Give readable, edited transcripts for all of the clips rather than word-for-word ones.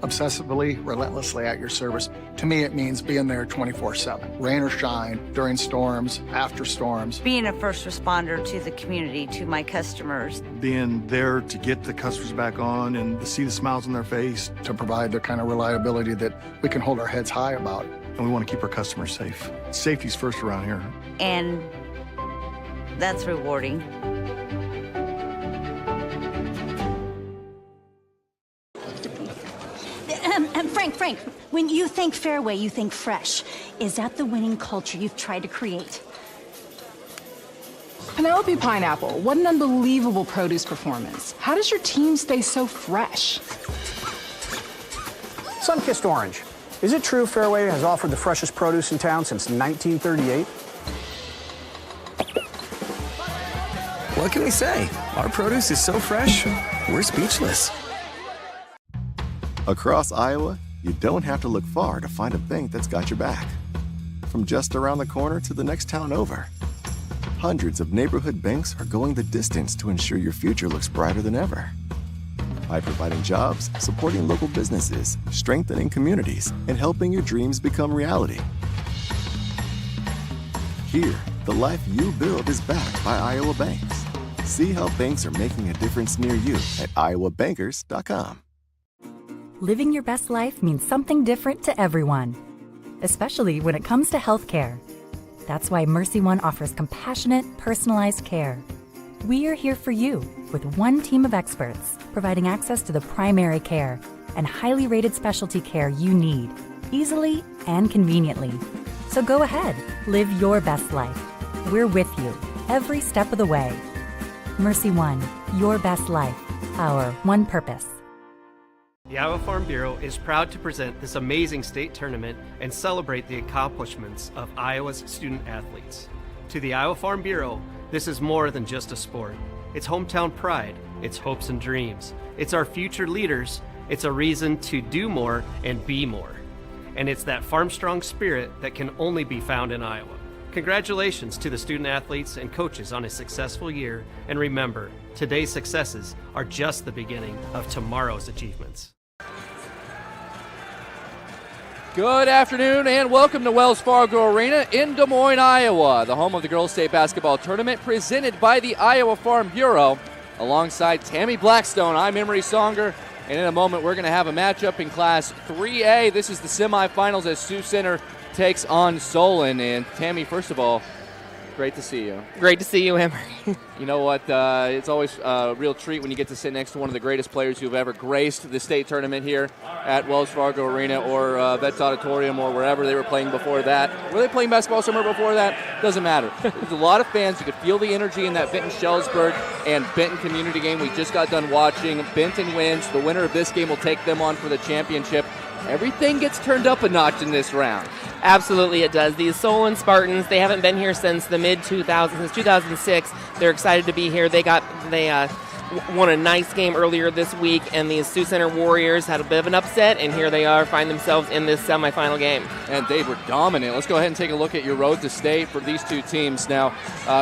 obsessively, relentlessly at your service. To me, it means being there 24/7, rain or shine, during storms, after storms. Being a first responder to the community, to my customers. Being there to get the customers back on and to see the smiles on their face. To provide the kind of reliability that we can hold our heads high about. And we want to keep our customers safe. Safety's first around here. And that's rewarding. Frank, when you think Fairway, you think fresh. Is that the winning culture you've tried to create? Penelope Pineapple, what an unbelievable produce performance. How does your team stay so fresh? Sunkissed Orange. Is it true Fairway has offered the freshest produce in town since 1938? What can we say? Our produce is so fresh, we're speechless. Across Iowa, you don't have to look far to find a bank that's got your back. From just around the corner to the next town over, hundreds of neighborhood banks are going the distance to ensure your future looks brighter than ever. By providing jobs, supporting local businesses, strengthening communities, and helping your dreams become reality. Here, the life you build is backed by Iowa banks. See how banks are making a difference near you at iowabankers.com. Living your best life means something different to everyone, especially when it comes to healthcare. That's why Mercy One offers compassionate, personalized care. We are here for you with one team of experts, providing access to the primary care and highly rated specialty care you need, easily and conveniently. So go ahead, live your best life. We're with you every step of the way. Mercy One, your best life, our one purpose. The Iowa Farm Bureau is proud to present this amazing state tournament and celebrate the accomplishments of Iowa's student athletes. To the Iowa Farm Bureau, this is more than just a sport. It's hometown pride, it's hopes and dreams, it's our future leaders, it's a reason to do more and be more. And it's that farm-strong spirit that can only be found in Iowa. Congratulations to the student athletes and coaches on a successful year, and remember, today's successes are just the beginning of tomorrow's achievements. Good afternoon and welcome to Wells Fargo Arena in Des Moines, Iowa, the home of the Girls State Basketball Tournament presented by the Iowa Farm Bureau. Alongside Tammy Blackstone, I'm Emery Songer, and in a moment we're going to have a matchup in Class 3A. This is the semifinals as Sioux Center takes on Solon. And Tammy, first of all, great to see you. Great to see you, Emery. You know what? It's always a real treat when you get to sit next to one of the greatest players who've ever graced the state tournament here at Wells Fargo Arena or Vets Auditorium or wherever they were playing before that. Were they playing basketball somewhere before that? Doesn't matter. There's a lot of fans. You could feel the energy in that Benton-Shellisburg and Benton community game we just got done watching. Benton wins. The winner of this game will take them on for the championship. Everything gets turned up a notch in this round. Absolutely it does. These Solon Spartans, they haven't been here since the mid-2000s, since 2006. They're excited to be here. They won a nice game earlier this week, and these Sioux Center Warriors had a bit of an upset, and here they are, find themselves in this semifinal game. And they were dominant. Let's go ahead and take a look at your road to state for these two teams. Now,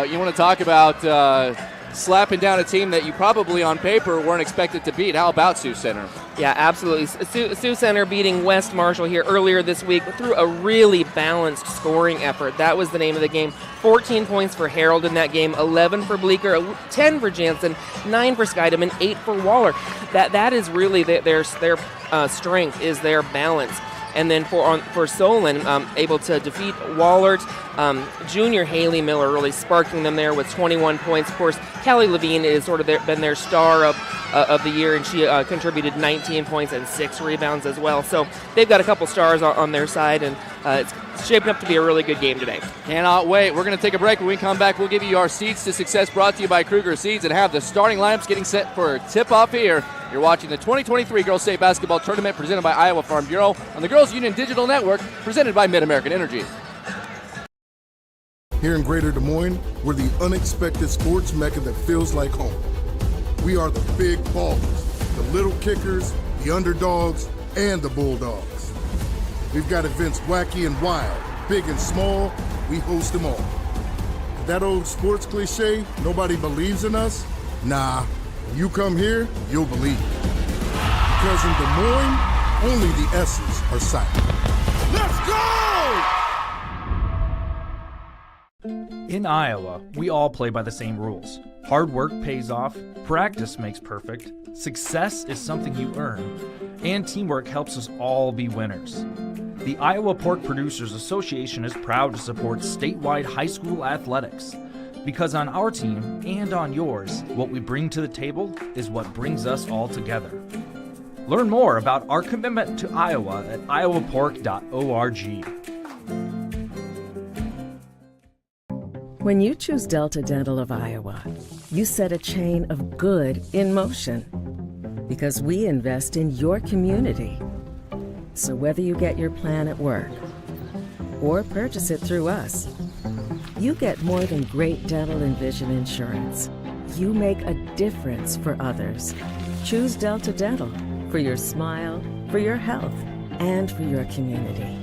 you want to talk about slapping down a team that you probably on paper weren't expected to beat. How about Sioux Center? Yeah, absolutely. Sioux Center beating West Marshall here earlier this week through a really balanced scoring effort. That was the name of the game. 14 points for Harold in that game, 11 for Bleecker, 10 for Jansen, 9 for Skydeman, 8 for Waller. That is really their strength, is their balance. And then for Solon, able to defeat Wallert, junior Haley Miller really sparking them there with 21 points. Of course, Callie Levine is sort of been their star of the year, and she contributed 19 points and 6 rebounds as well. So they've got a couple stars on their side, and it's shaping up to be a really good game today. Cannot wait. We're going to take a break. When we come back, we'll give you our Seeds to Success brought to you by Kruger Seeds and have the starting lineups getting set for tip-off here. You're watching the 2023 Girls State Basketball Tournament presented by Iowa Farm Bureau on the Girls Union Digital Network presented by Mid-American Energy. Here in Greater Des Moines, we're the unexpected sports mecca that feels like home. We are the big ballers, the little kickers, the underdogs, and the bulldogs. We've got events wacky and wild, big and small, we host them all. That old sports cliche, nobody believes in us? Nah, when you come here, you'll believe. Because in Des Moines, only the S's are silent. Let's go! In Iowa, we all play by the same rules. Hard work pays off, practice makes perfect, success is something you earn, and teamwork helps us all be winners. The Iowa Pork Producers Association is proud to support statewide high school athletics. Because on our team, and on yours, what we bring to the table is what brings us all together. Learn more about our commitment to Iowa at iowapork.org. When you choose Delta Dental of Iowa, you set a chain of good in motion. Because we invest in your community. So whether you get your plan at work or purchase it through us, you get more than great dental and vision insurance. You make a difference for others. Choose Delta Dental for your smile, for your health, and for your community.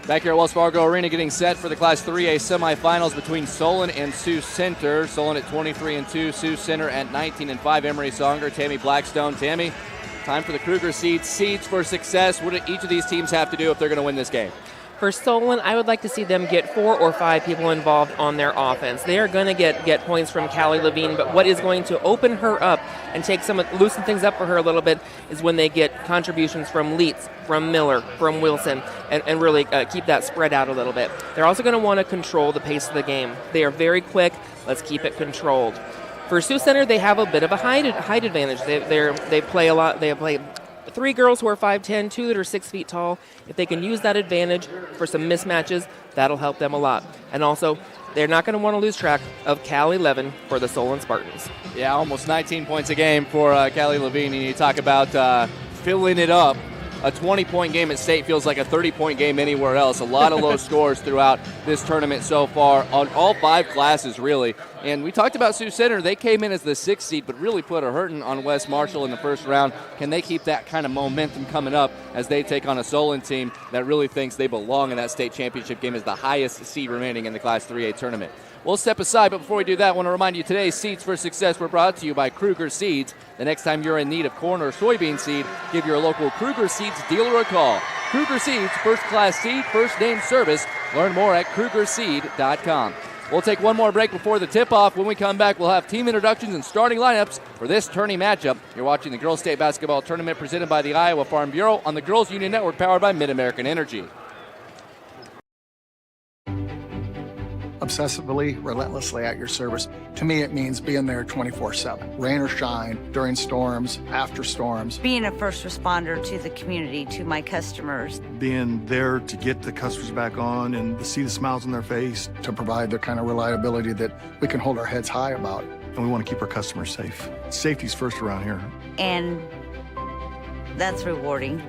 Back here at Wells Fargo Arena, getting set for the Class 3A semifinals between Solon and Sioux Center. Solon at 23-2, Sioux Center at 19-5. Emery Songer, Tammy Blackstone. Tammy, time for the Kruger seeds. Seeds for success. What do each of these teams have to do if they're going to win this game? For Solon, I would like to see them get 4 or 5 people involved on their offense. They are going to get points from Callie Levine, but what is going to open her up and loosen things up for her a little bit is when they get contributions from Leitz, from Miller, from Wilson, and really keep that spread out a little bit. They're also going to want to control the pace of the game. They are very quick. Let's keep it controlled. For Sioux Center, they have a bit of a height advantage. They play a lot. They play 3 girls who are 5'10", 2 that are 6 feet tall. If they can use that advantage for some mismatches, that'll help them a lot. And also, they're not going to want to lose track of Callie Levin for the Solon Spartans. Yeah, almost 19 points a game for Callie Levine. And you talk about filling it up. A 20-point game at state feels like a 30-point game anywhere else. A lot of low scores throughout this tournament so far on all 5 classes, really. And we talked about Sioux Center. They came in as the 6th seed, but really put a hurting on West Marshall in the first round. Can they keep that kind of momentum coming up as they take on a Solon team that really thinks they belong in that state championship game as the highest seed remaining in the Class 3A tournament? We'll step aside, but before we do that, I want to remind you today's Seeds for Success were brought to you by Kruger Seeds. The next time you're in need of corn or soybean seed, give your local Kruger Seeds dealer a call. Kruger Seeds, first-class seed, first-name service. Learn more at KrugerSeed.com. We'll take one more break before the tip-off. When we come back, we'll have team introductions and starting lineups for this tourney matchup. You're watching the Girls State Basketball Tournament presented by the Iowa Farm Bureau on the Girls Union Network powered by Mid-American Energy. Obsessively, relentlessly at your service. To me, it means being there 24/7. Rain or shine, during storms, after storms. Being a first responder to the community, to my customers. Being there to get the customers back on and to see the smiles on their face. To provide the kind of reliability that we can hold our heads high about. And we want to keep our customers safe. Safety's first around here. And that's rewarding.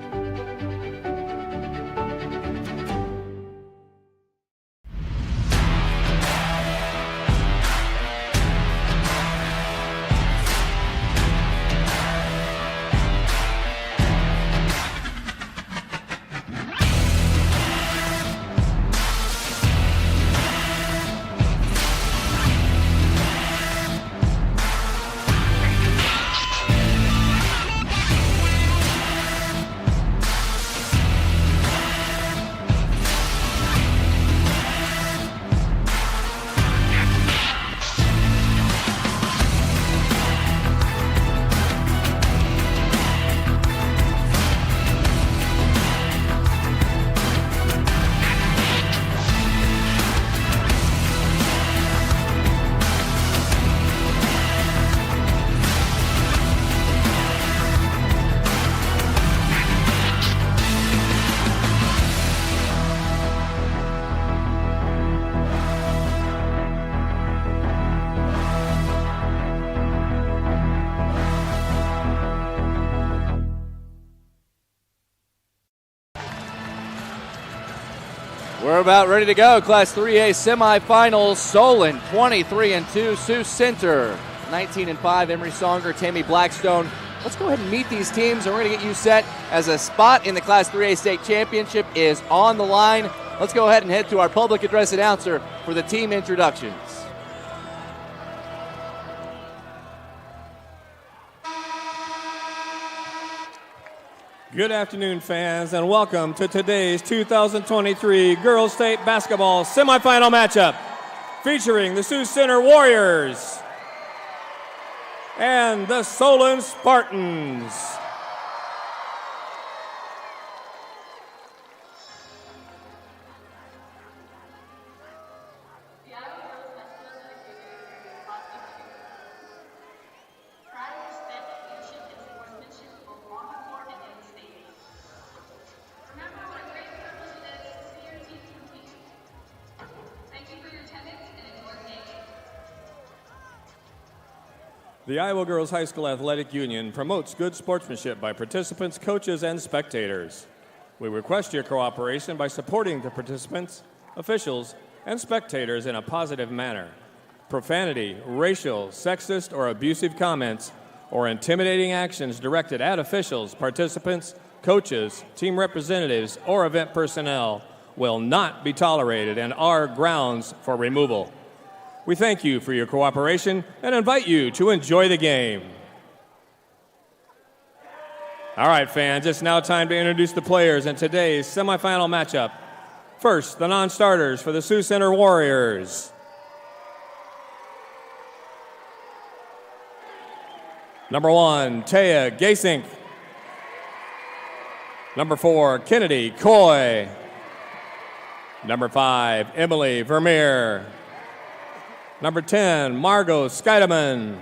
We're about ready to go. Class 3A semifinals. Solon 23-2. Sioux Center 19-5. Emery Songer, Tammy Blackstone. Let's go ahead and meet these teams, and we're going to get you set as a spot in the Class 3A state championship is on the line. Let's go ahead and head to our public address announcer for the team introductions. Good afternoon, fans, and welcome to today's 2023 Girls State Basketball Semifinal matchup featuring the Sioux Center Warriors and the Solon Spartans. The Iowa Girls High School Athletic Union promotes good sportsmanship by participants, coaches, and spectators. We request your cooperation by supporting the participants, officials, and spectators in a positive manner. Profanity, racial, sexist, or abusive comments, or intimidating actions directed at officials, participants, coaches, team representatives, or event personnel will not be tolerated and are grounds for removal. We thank you for your cooperation and invite you to enjoy the game. All right, fans, it's now time to introduce the players in today's semifinal matchup. First, the non-starters for the Sioux Center Warriors. Number 1, Taya Gasink. Number 4, Kennedy Coy. Number 5, Emily Vermeer. Number 10, Margot Skeideman.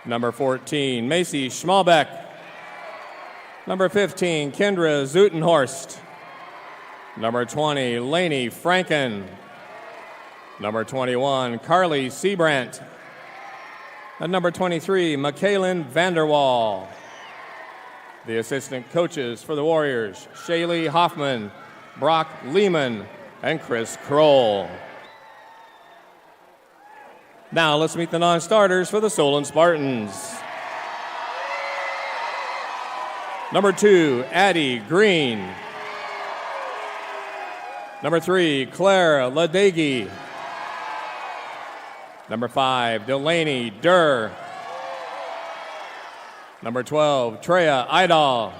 Number 14, Macy Schmalbeck. Number 15, Kendra Zutenhorst. Number 20, Lainey Franken. Number 21, Carly Seabrandt. And number 23, Mikaelin Vanderwall. The assistant coaches for the Warriors, Shaylee Hoffman, Brock Lehman, and Chris Kroll. Now let's meet the non-starters for the Solon Spartans. Number 2, Addie Green. Number 3, Claire Ladegi. Number 5, Delaney Durr. Number 12, Treya Idol.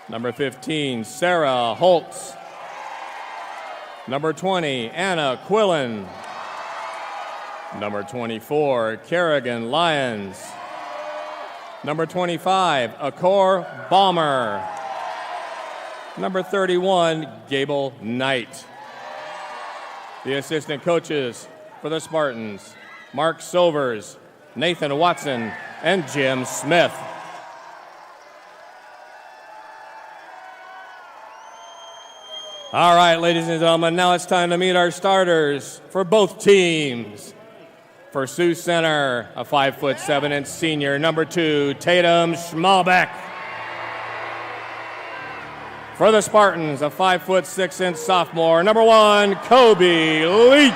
Number 15, Sarah Holtz. Number 20, Anna Quillen. Number 24, Kerrigan Lyons. Number 25, Akor Balmer. Number 31, Gable Knight. The assistant coaches for the Spartans, Mark Silvers, Nathan Watson, and Jim Smith. All right, ladies and gentlemen, now it's time to meet our starters for both teams. For Sioux Center, a 5'7" senior, number 2, Tatum Schmalbeck. For the Spartans, a 5'6" sophomore, number 1, Kobe Leach.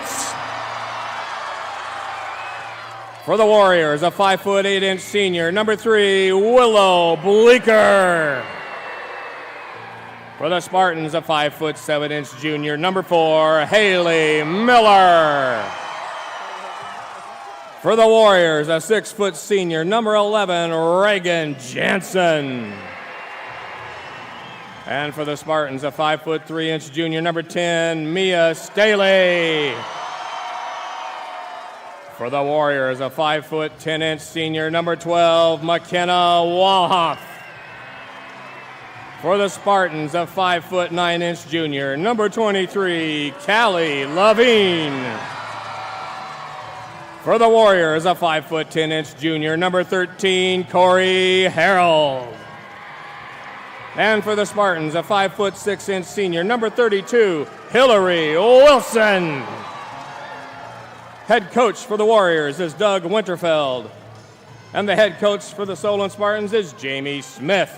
For the Warriors, a 5'8" senior, number 3, Willow Bleeker. For the Spartans, a 5'7" junior, number 4, Haley Miller. For the Warriors, a 6' senior, number 11, Reagan Jansen. And for the Spartans, a 5'3" junior, number 10, Mia Staley. For the Warriors, a 5'10" senior, number 12, McKenna Walhoff. For the Spartans, a 5'9" junior, number 23, Callie Levine. For the Warriors, a 5'10" junior, number 13, Corey Harold. And for the Spartans, a 5'6" senior, number 32, Hillary Wilson. Head coach for the Warriors is Doug Winterfeld. And the head coach for the Solon Spartans is Jamie Smith.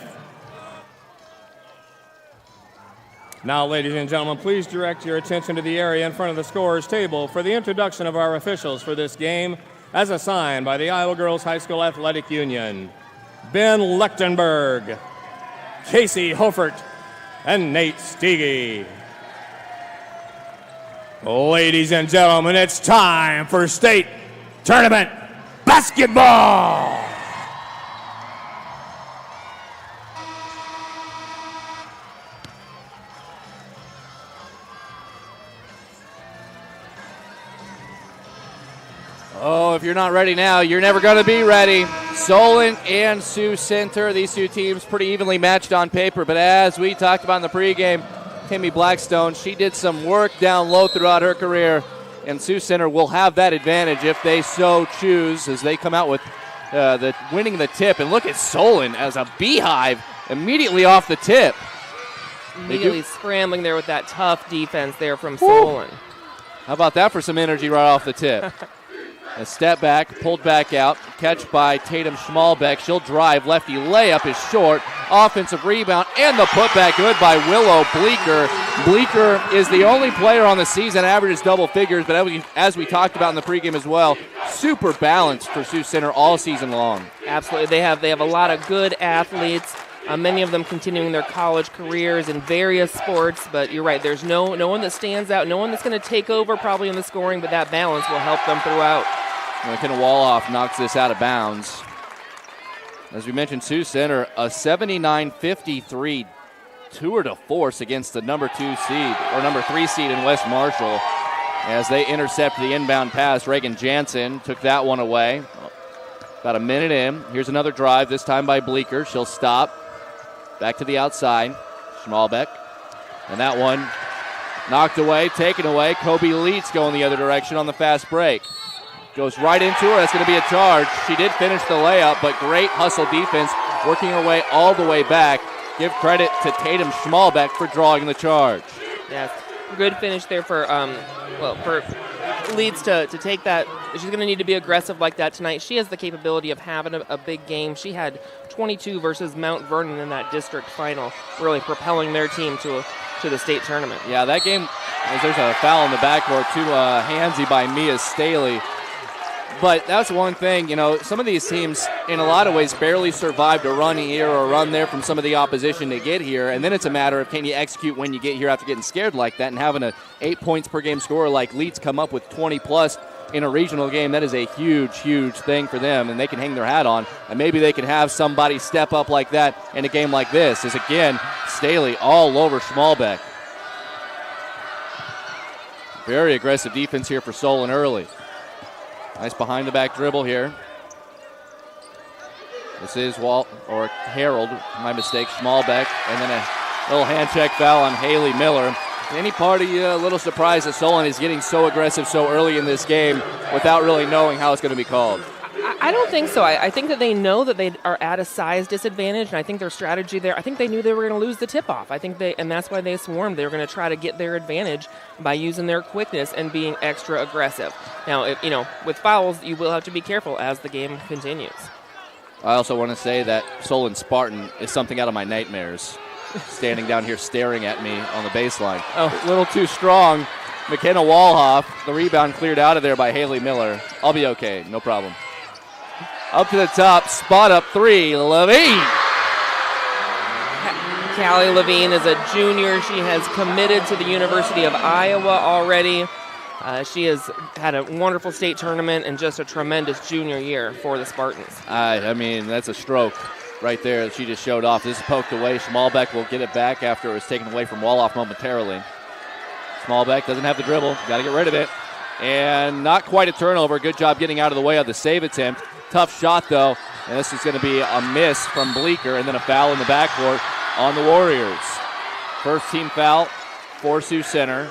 Now, ladies and gentlemen, please direct your attention to the area in front of the scorer's table for the introduction of our officials for this game, as assigned by the Iowa Girls High School Athletic Union. Ben Lechtenberg, Casey Hofert, and Nate Steege. Ladies and gentlemen, it's time for state tournament basketball. Oh, if you're not ready now, you're never going to be ready. Solon and Sioux Center, these two teams pretty evenly matched on paper, but as we talked about in the pregame, Timmy Blackstone, she did some work down low throughout her career, and Sioux Center will have that advantage if they so choose as they come out with winning the tip. And look at Solon as a beehive immediately off the tip. Immediately scrambling there with that tough defense there from Solon. How about that for some energy right off the tip? A step back, pulled back out, catch by Tatum Schmalbeck. She'll drive, lefty layup is short, offensive rebound, and the putback good by Willow Bleeker. Bleeker is the only player on the season averages double figures, but as we talked about in the pregame as well, super balanced for Sioux Center all season long. Absolutely, they have a lot of good athletes. Many of them continuing their college careers in various sports, but you're right, there's no one that stands out, no one that's going to take over probably in the scoring, but that balance will help them throughout. McKenna Woloff knocks this out of bounds. As we mentioned, Sioux Center, a 79-53 tour de force against the number 3 seed in West Marshall as they intercept the inbound pass. Reagan Jansen took that one away. About a minute in. Here's another drive, this time by Bleeker. She'll stop. Back to the outside. Schmalbeck. And that one knocked away, taken away. Kobe Leitz going the other direction on the fast break. Goes right into her. That's going to be a charge. She did finish the layup, but great hustle defense, working her way all the way back. Give credit to Tatum Schmalbeck for drawing the charge. Yes, good finish there for Leeds to take that. She's going to need to be aggressive like that tonight. She has the capability of having a big game. She had 22 versus Mount Vernon in that district final, really propelling their team to the state tournament. Yeah, that game, there's a foul in the backcourt, too handsy by Mia Staley. But that's one thing, some of these teams in a lot of ways barely survived a run here or a run there from some of the opposition to get here. And then it's a matter of can you execute when you get here after getting scared like that, and having a 8 points per game scorer like Leeds come up with 20 plus in a regional game. That is a huge, huge thing for them, and they can hang their hat on. And maybe they can have somebody step up like that in a game like this. As again, Staley all over Schmalbeck. Very aggressive defense here for Solon early. Nice behind-the-back dribble here. This is Harold, my mistake, Schmalbeck, and then a little hand check foul on Haley Miller. Any party a little surprised that Solon is getting so aggressive so early in this game without really knowing how it's going to be called? I don't think so. I think that they know that they are at a size disadvantage, and I think their strategy there, I think they knew they were going to lose the tip-off. And that's why they swarmed. They were going to try to get their advantage by using their quickness and being extra aggressive. Now, with fouls, you will have to be careful as the game continues. I also want to say that Solon Spartan is something out of my nightmares, standing down here staring at me on the baseline. Oh, a little too strong. McKenna Walhoff, the rebound cleared out of there by Haley Miller. I'll be okay, no problem. Up to the top, spot up three, Levine. Callie Levine is a junior. She has committed to the University of Iowa already. She has had a wonderful state tournament and just a tremendous junior year for the Spartans. I mean, that's a stroke right there that she just showed off. This is poked away. Schmalbeck will get it back after it was taken away from Woloff momentarily. Schmalbeck doesn't have the dribble. Got to get rid of it. And not quite a turnover. Good job getting out of the way of the save attempt. Tough shot, though. And this is going to be a miss from Bleeker, and then a foul in the backcourt on the Warriors. First team foul for Sioux Center.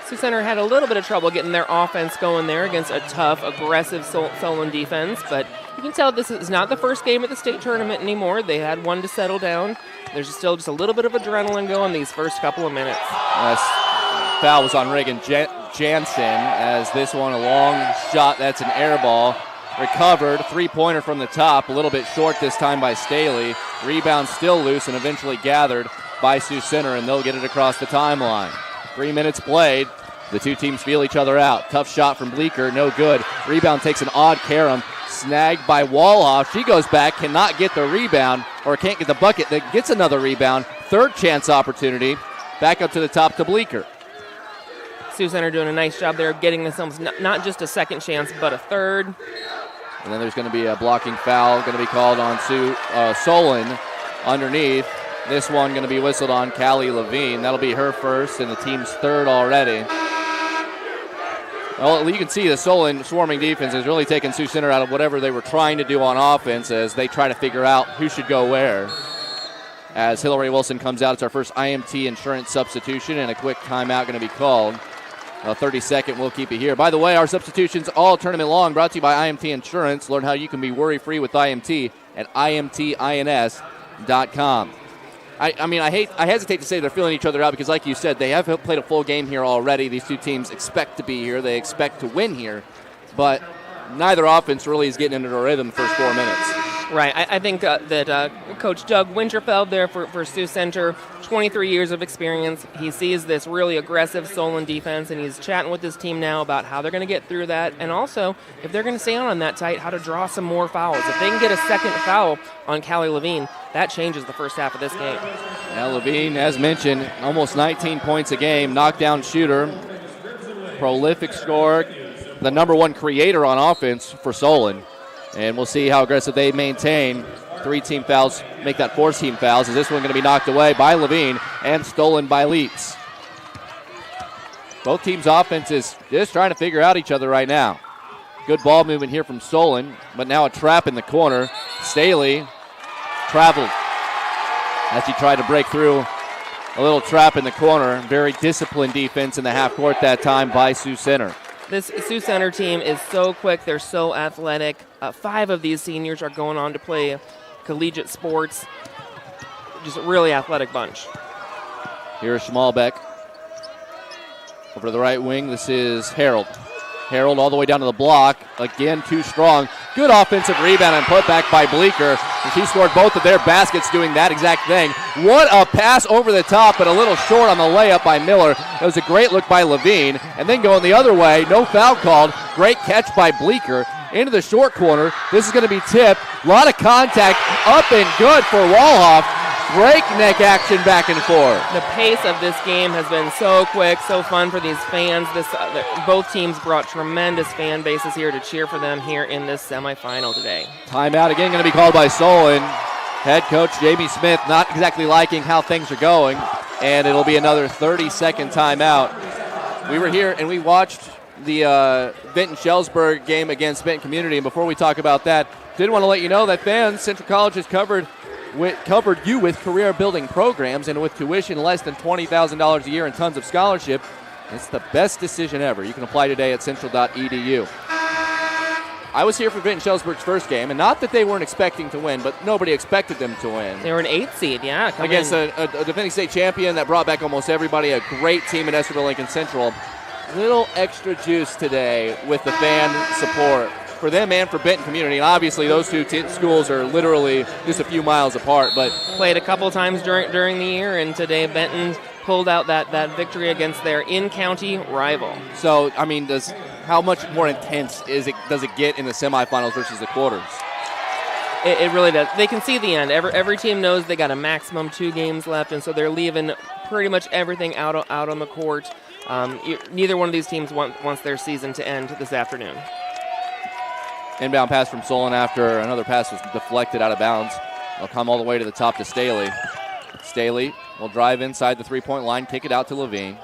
Sioux Center had a little bit of trouble getting their offense going there against a tough, aggressive Solon defense, but you can tell this is not the first game at the state tournament anymore. They had one to settle down. There's still just a little bit of adrenaline going these first couple of minutes. Foul was on Reagan Jansen, as this one, a long shot, that's an air ball. Recovered, three-pointer from the top, a little bit short this time by Staley. Rebound still loose and eventually gathered by Sioux Center, and they'll get it across the timeline. 3 minutes played. The two teams feel each other out. Tough shot from Bleecker, no good. Rebound takes an odd carom, snagged by Wallhoff. She goes back, cannot get the rebound, or can't get the bucket, that gets another rebound. Third chance opportunity. Back up to the top to Bleecker. Sioux Center doing a nice job there of getting themselves not just a second chance, but a third. And then there's going to be a blocking foul going to be called on Solon underneath. This one going to be whistled on Callie Levine. That'll be her first and the team's third already. Well, you can see the Solon swarming defense has really taken Sioux Center out of whatever they were trying to do on offense as they try to figure out who should go where. As Hillary Wilson comes out, it's our first IMT insurance substitution, and a quick timeout going to be called. A 30-second, we'll keep it here. By the way, our substitutions all tournament long, brought to you by IMT Insurance. Learn how you can be worry-free with IMT at imtins.com. I hesitate to say they're feeling each other out because, like you said, they have played a full game here already. These two teams expect to be here. They expect to win here. But neither offense really is getting into the rhythm the first 4 minutes. Right. I think that Coach Doug Winterfeld there for Sioux Center, 23 years of experience. He sees this really aggressive Solon defense, and he's chatting with his team now about how they're going to get through that, and also, if they're going to stay on that tight, how to draw some more fouls. If they can get a second foul on Callie Levine, that changes the first half of this game. Now Levine, as mentioned, almost 19 points a game, knockdown shooter, prolific scorer, the number one creator on offense for Solon. And we'll see how aggressive they maintain. 3 team fouls, make that 4 team fouls. Is this one going to be knocked away by Levine and stolen by Leitz? Both teams' offenses just trying to figure out each other right now. Good ball movement here from Solon, but now a trap in the corner. Staley traveled as he tried to break through a little trap in the corner. Very disciplined defense in the half court that time by Sioux Center. This Sioux Center team is so quick. They're so athletic. 5 of these seniors are going on to play collegiate sports. Just a really athletic bunch. Here's Schmalbeck. Over to the right wing, this is Harold. Harold all the way down to the block. Again, too strong. Good offensive rebound and put back by Bleecker. And she scored both of their baskets doing that exact thing. What a pass over the top, but a little short on the layup by Miller. It was a great look by Levine. And then going the other way, no foul called. Great catch by Bleecker into the short corner. This is going to be tipped. A lot of contact. Up and good for Wallhoff. Breakneck action back and forth. The pace of this game has been so quick, so fun for these fans. Both teams brought tremendous fan bases here to cheer for them here in this semifinal today. Timeout again going to be called by Solon. Head coach Jamie Smith not exactly liking how things are going, and it'll be another 30-second timeout. We were here and we watched the Benton-Shellsburg game against Benton Community, and before we talk about that, did want to let you know that fans, Central College has covered you with career-building programs, and with tuition less than $20,000 a year and tons of scholarship, it's the best decision ever. You can apply today at central.edu. I was here for Benton-Shellsburg's first game, and not that they weren't expecting to win, but nobody expected them to win. They were an 8th seed, yeah. Against a defending state champion that brought back almost everybody, a great team at Estherville Lincoln Central. Little extra juice today with the fan support for them and for Benton Community. And obviously those two schools are literally just a few miles apart. But played a couple times during the year, and today Benton pulled out that victory against their in-county rival. So, I mean, how much more intense does it get in the semifinals versus the quarters? It really does. They can see the end. Every team knows they got a maximum 2 games left, and so they're leaving pretty much everything out on the court. Neither one of these teams wants their season to end this afternoon. Inbound pass from Solon after another pass was deflected out of bounds. They'll come all the way to the top to Staley. Staley will drive inside the three-point line, kick it out to Levine.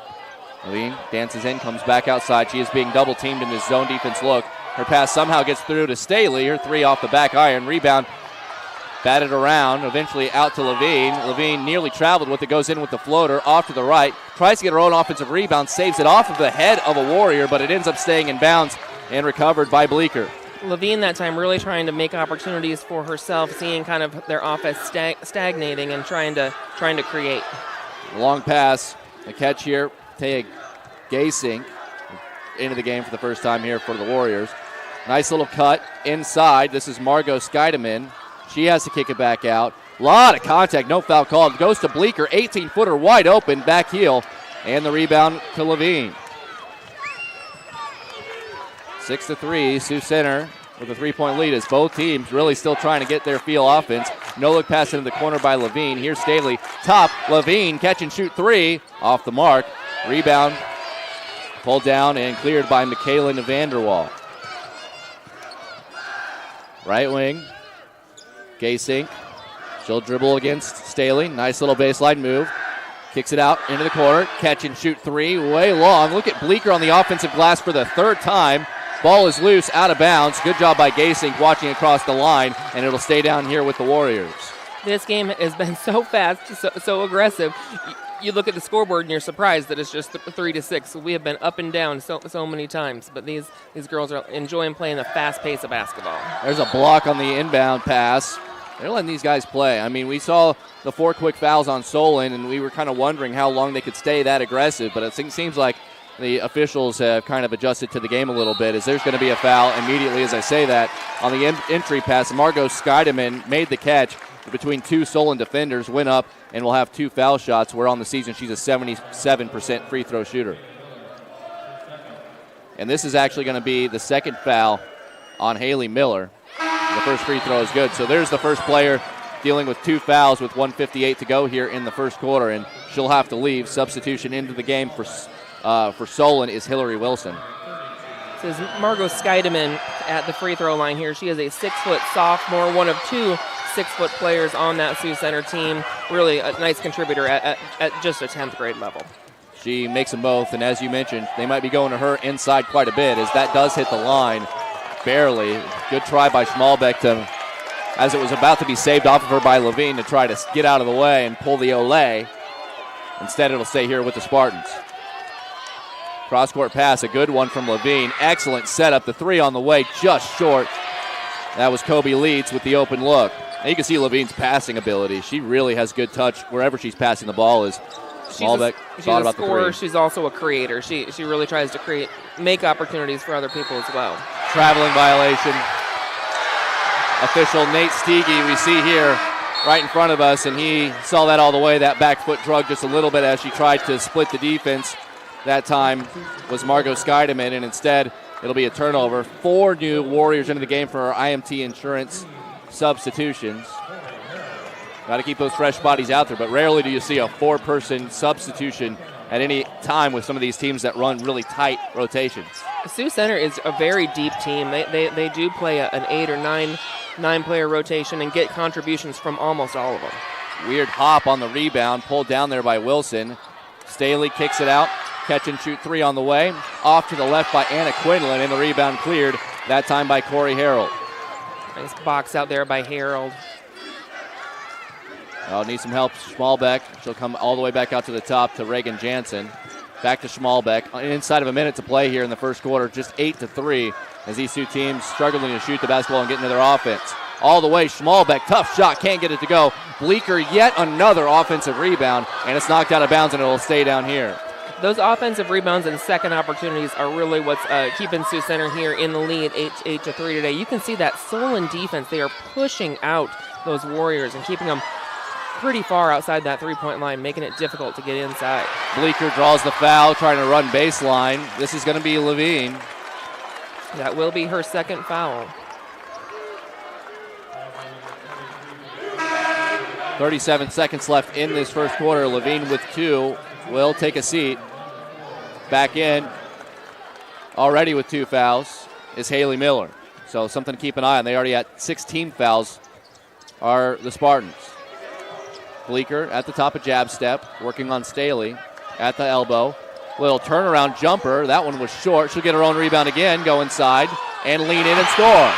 Levine dances in, comes back outside. She is being double-teamed in his zone defense look. Her pass somehow gets through to Staley. Her 3 off the back iron. Rebound batted around, eventually out to Levine. Levine nearly traveled with it, goes in with the floater off to the right. Tries to get her own offensive rebound, saves it off of the head of a Warrior, but it ends up staying in bounds and recovered by Bleecker. Levine that time really trying to make opportunities for herself, seeing kind of their offense stagnating and trying to create. Long pass, a catch here. Taya Gaysink into the game for the first time here for the Warriors. Nice little cut inside. This is Margot Scheidemann. She has to kick it back out. A lot of contact, no foul called. Goes to Bleeker, 18-footer wide open, back heel, and the rebound to Levine. 6-3, Sioux Center with a 3-point lead as both teams really still trying to get their feel offense. No look pass into the corner by Levine. Here's Staley, top, Levine, catch and shoot three, off the mark. Rebound, pulled down and cleared by Michaela Vanderwall. Right wing, Gaysink. She'll dribble against Staley. Nice little baseline move. Kicks it out into the corner. Catch and shoot three, way long. Look at Bleeker on the offensive glass for the third time. Ball is loose, out of bounds. Good job by Gaysink watching across the line, and it'll stay down here with the Warriors. This game has been so fast, so aggressive. You look at the scoreboard and you're surprised that it's just 3-6. We have been up and down so many times, but these girls are enjoying playing the fast pace of basketball. There's a block on the inbound pass. They're letting these guys play. I mean, we saw the 4 quick fouls on Solon, and we were kind of wondering how long they could stay that aggressive, but it seems like the officials have kind of adjusted to the game a little bit, as there's going to be a foul immediately as I say that. On the entry pass, Margot Scheidemann made the catch between 2 Solon defenders, went up, and will have 2 foul shots, where on the season she's a 77% free throw shooter. And this is actually going to be the second foul on Haley Miller. The first free throw is good. So there's the first player dealing with 2 fouls with 1:58 to go here in the first quarter, and she'll have to leave. Substitution into the game for Solon is Hillary Wilson. This is Margot Scheidemann at the free throw line here. She is a 6-foot sophomore, one of 2 6-foot players on that Sioux Center team. Really a nice contributor at just a 10th grade level. She makes them both, and as you mentioned, they might be going to her inside quite a bit, as that does hit the line. Barely. Good try by Schmalbeck as it was about to be saved off of her by Levine to try to get out of the way and pull the Olay. Instead, it'll stay here with the Spartans. Cross-court pass, a good one from Levine. Excellent setup. The 3 on the way, just short. That was Kobe Leeds with the open look. Now you can see Levine's passing ability. She really has good touch wherever she's passing the ball. Schmalbeck thought about the 3. She's a scorer. She's also a creator. She really tries to make opportunities for other people as well. Traveling violation. Official Nate Steege, we see here right in front of us, and he saw that all the way. That back foot drug just a little bit as she tried to split the defense. That time was Margot Scheidemann, and instead it'll be a turnover. 4 new Warriors into the game for our IMT Insurance substitutions. Got to keep those fresh bodies out there, but rarely do you see a 4-person substitution at any time with some of these teams that run really tight rotations. Sioux Center is a very deep team. They do play an 8 or 9 player rotation and get contributions from almost all of them. Weird hop on the rebound, pulled down there by Wilson. Staley kicks it out. Catch and shoot 3 on the way. Off to the left by Anna Quinlan, and the rebound cleared, that time by Corey Harold. Nice box out there by Harold. Need some help. Schmalbeck. She'll come all the way back out to the top to Reagan Jansen. Back to Schmalbeck. Inside of a minute to play here in the first quarter. Just 8-3 as these 2 teams struggling to shoot the basketball and get into their offense. All the way, Schmalbeck. Tough shot. Can't get it to go. Bleeker, yet another offensive rebound, and it's knocked out of bounds, and it'll stay down here. Those offensive rebounds and second opportunities are really what's keeping Sioux Center here in the lead, 8-3 today. You can see that Solon defense. They are pushing out those Warriors and keeping them pretty far outside that 3-point line, making it difficult to get inside. Bleeker draws the foul, trying to run baseline. This is going to be Levine. That will be her second foul. 37 seconds left in this first quarter. Levine with 2 will take a seat. Back in, already with 2 fouls, is Haley Miller. So something to keep an eye on. They already had 16 fouls, are the Spartans. Bleeker at the top of jab step, working on Staley at the elbow. Little turnaround jumper. That one was short. She'll get her own rebound again, go inside, and lean in and score.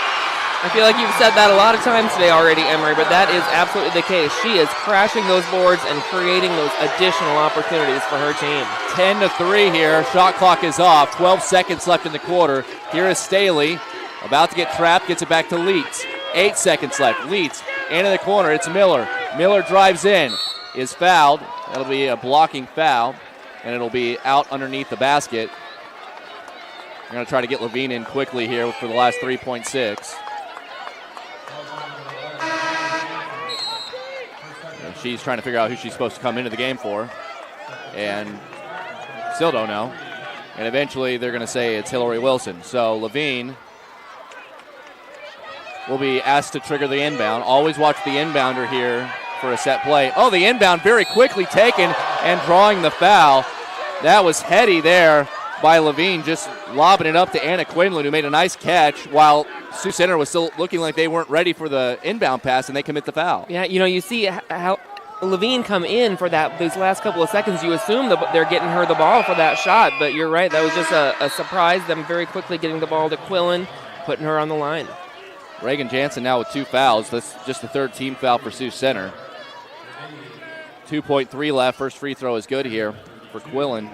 I feel like you've said that a lot of times today already, Emery, but that is absolutely the case. She is crashing those boards and creating those additional opportunities for her team. 10-3 here. Shot clock is off. 12 seconds left in the quarter. Here is Staley. About to get trapped. Gets it back to Leitz. 8 seconds left. Leitz into the corner. It's Miller. Miller drives in. Is fouled. That'll be a blocking foul, and it'll be out underneath the basket. We're going to try to get Levine in quickly here for the last 3.6. she's trying to figure out who she's supposed to come into the game for, and still don't know. And eventually they're going to say it's Hillary Wilson. So Levine will be asked to trigger the inbound. Always watch the inbounder here for a set play. Oh, the inbound very quickly taken and drawing the foul. That was heady there by Levine, just lobbing it up to Anna Quinlan, who made a nice catch while Sioux Center was still looking like they weren't ready for the inbound pass, and they commit the foul. Yeah, you see how Levine come in for those last couple of seconds. You assume that they're getting her the ball for that shot, but you're right. That was just a surprise, them very quickly getting the ball to Quillen, putting her on the line. Reagan Jansen now with 2 fouls. That's just the 3rd team foul for Sioux Center. 2.3 left. First free throw is good here for Quillen.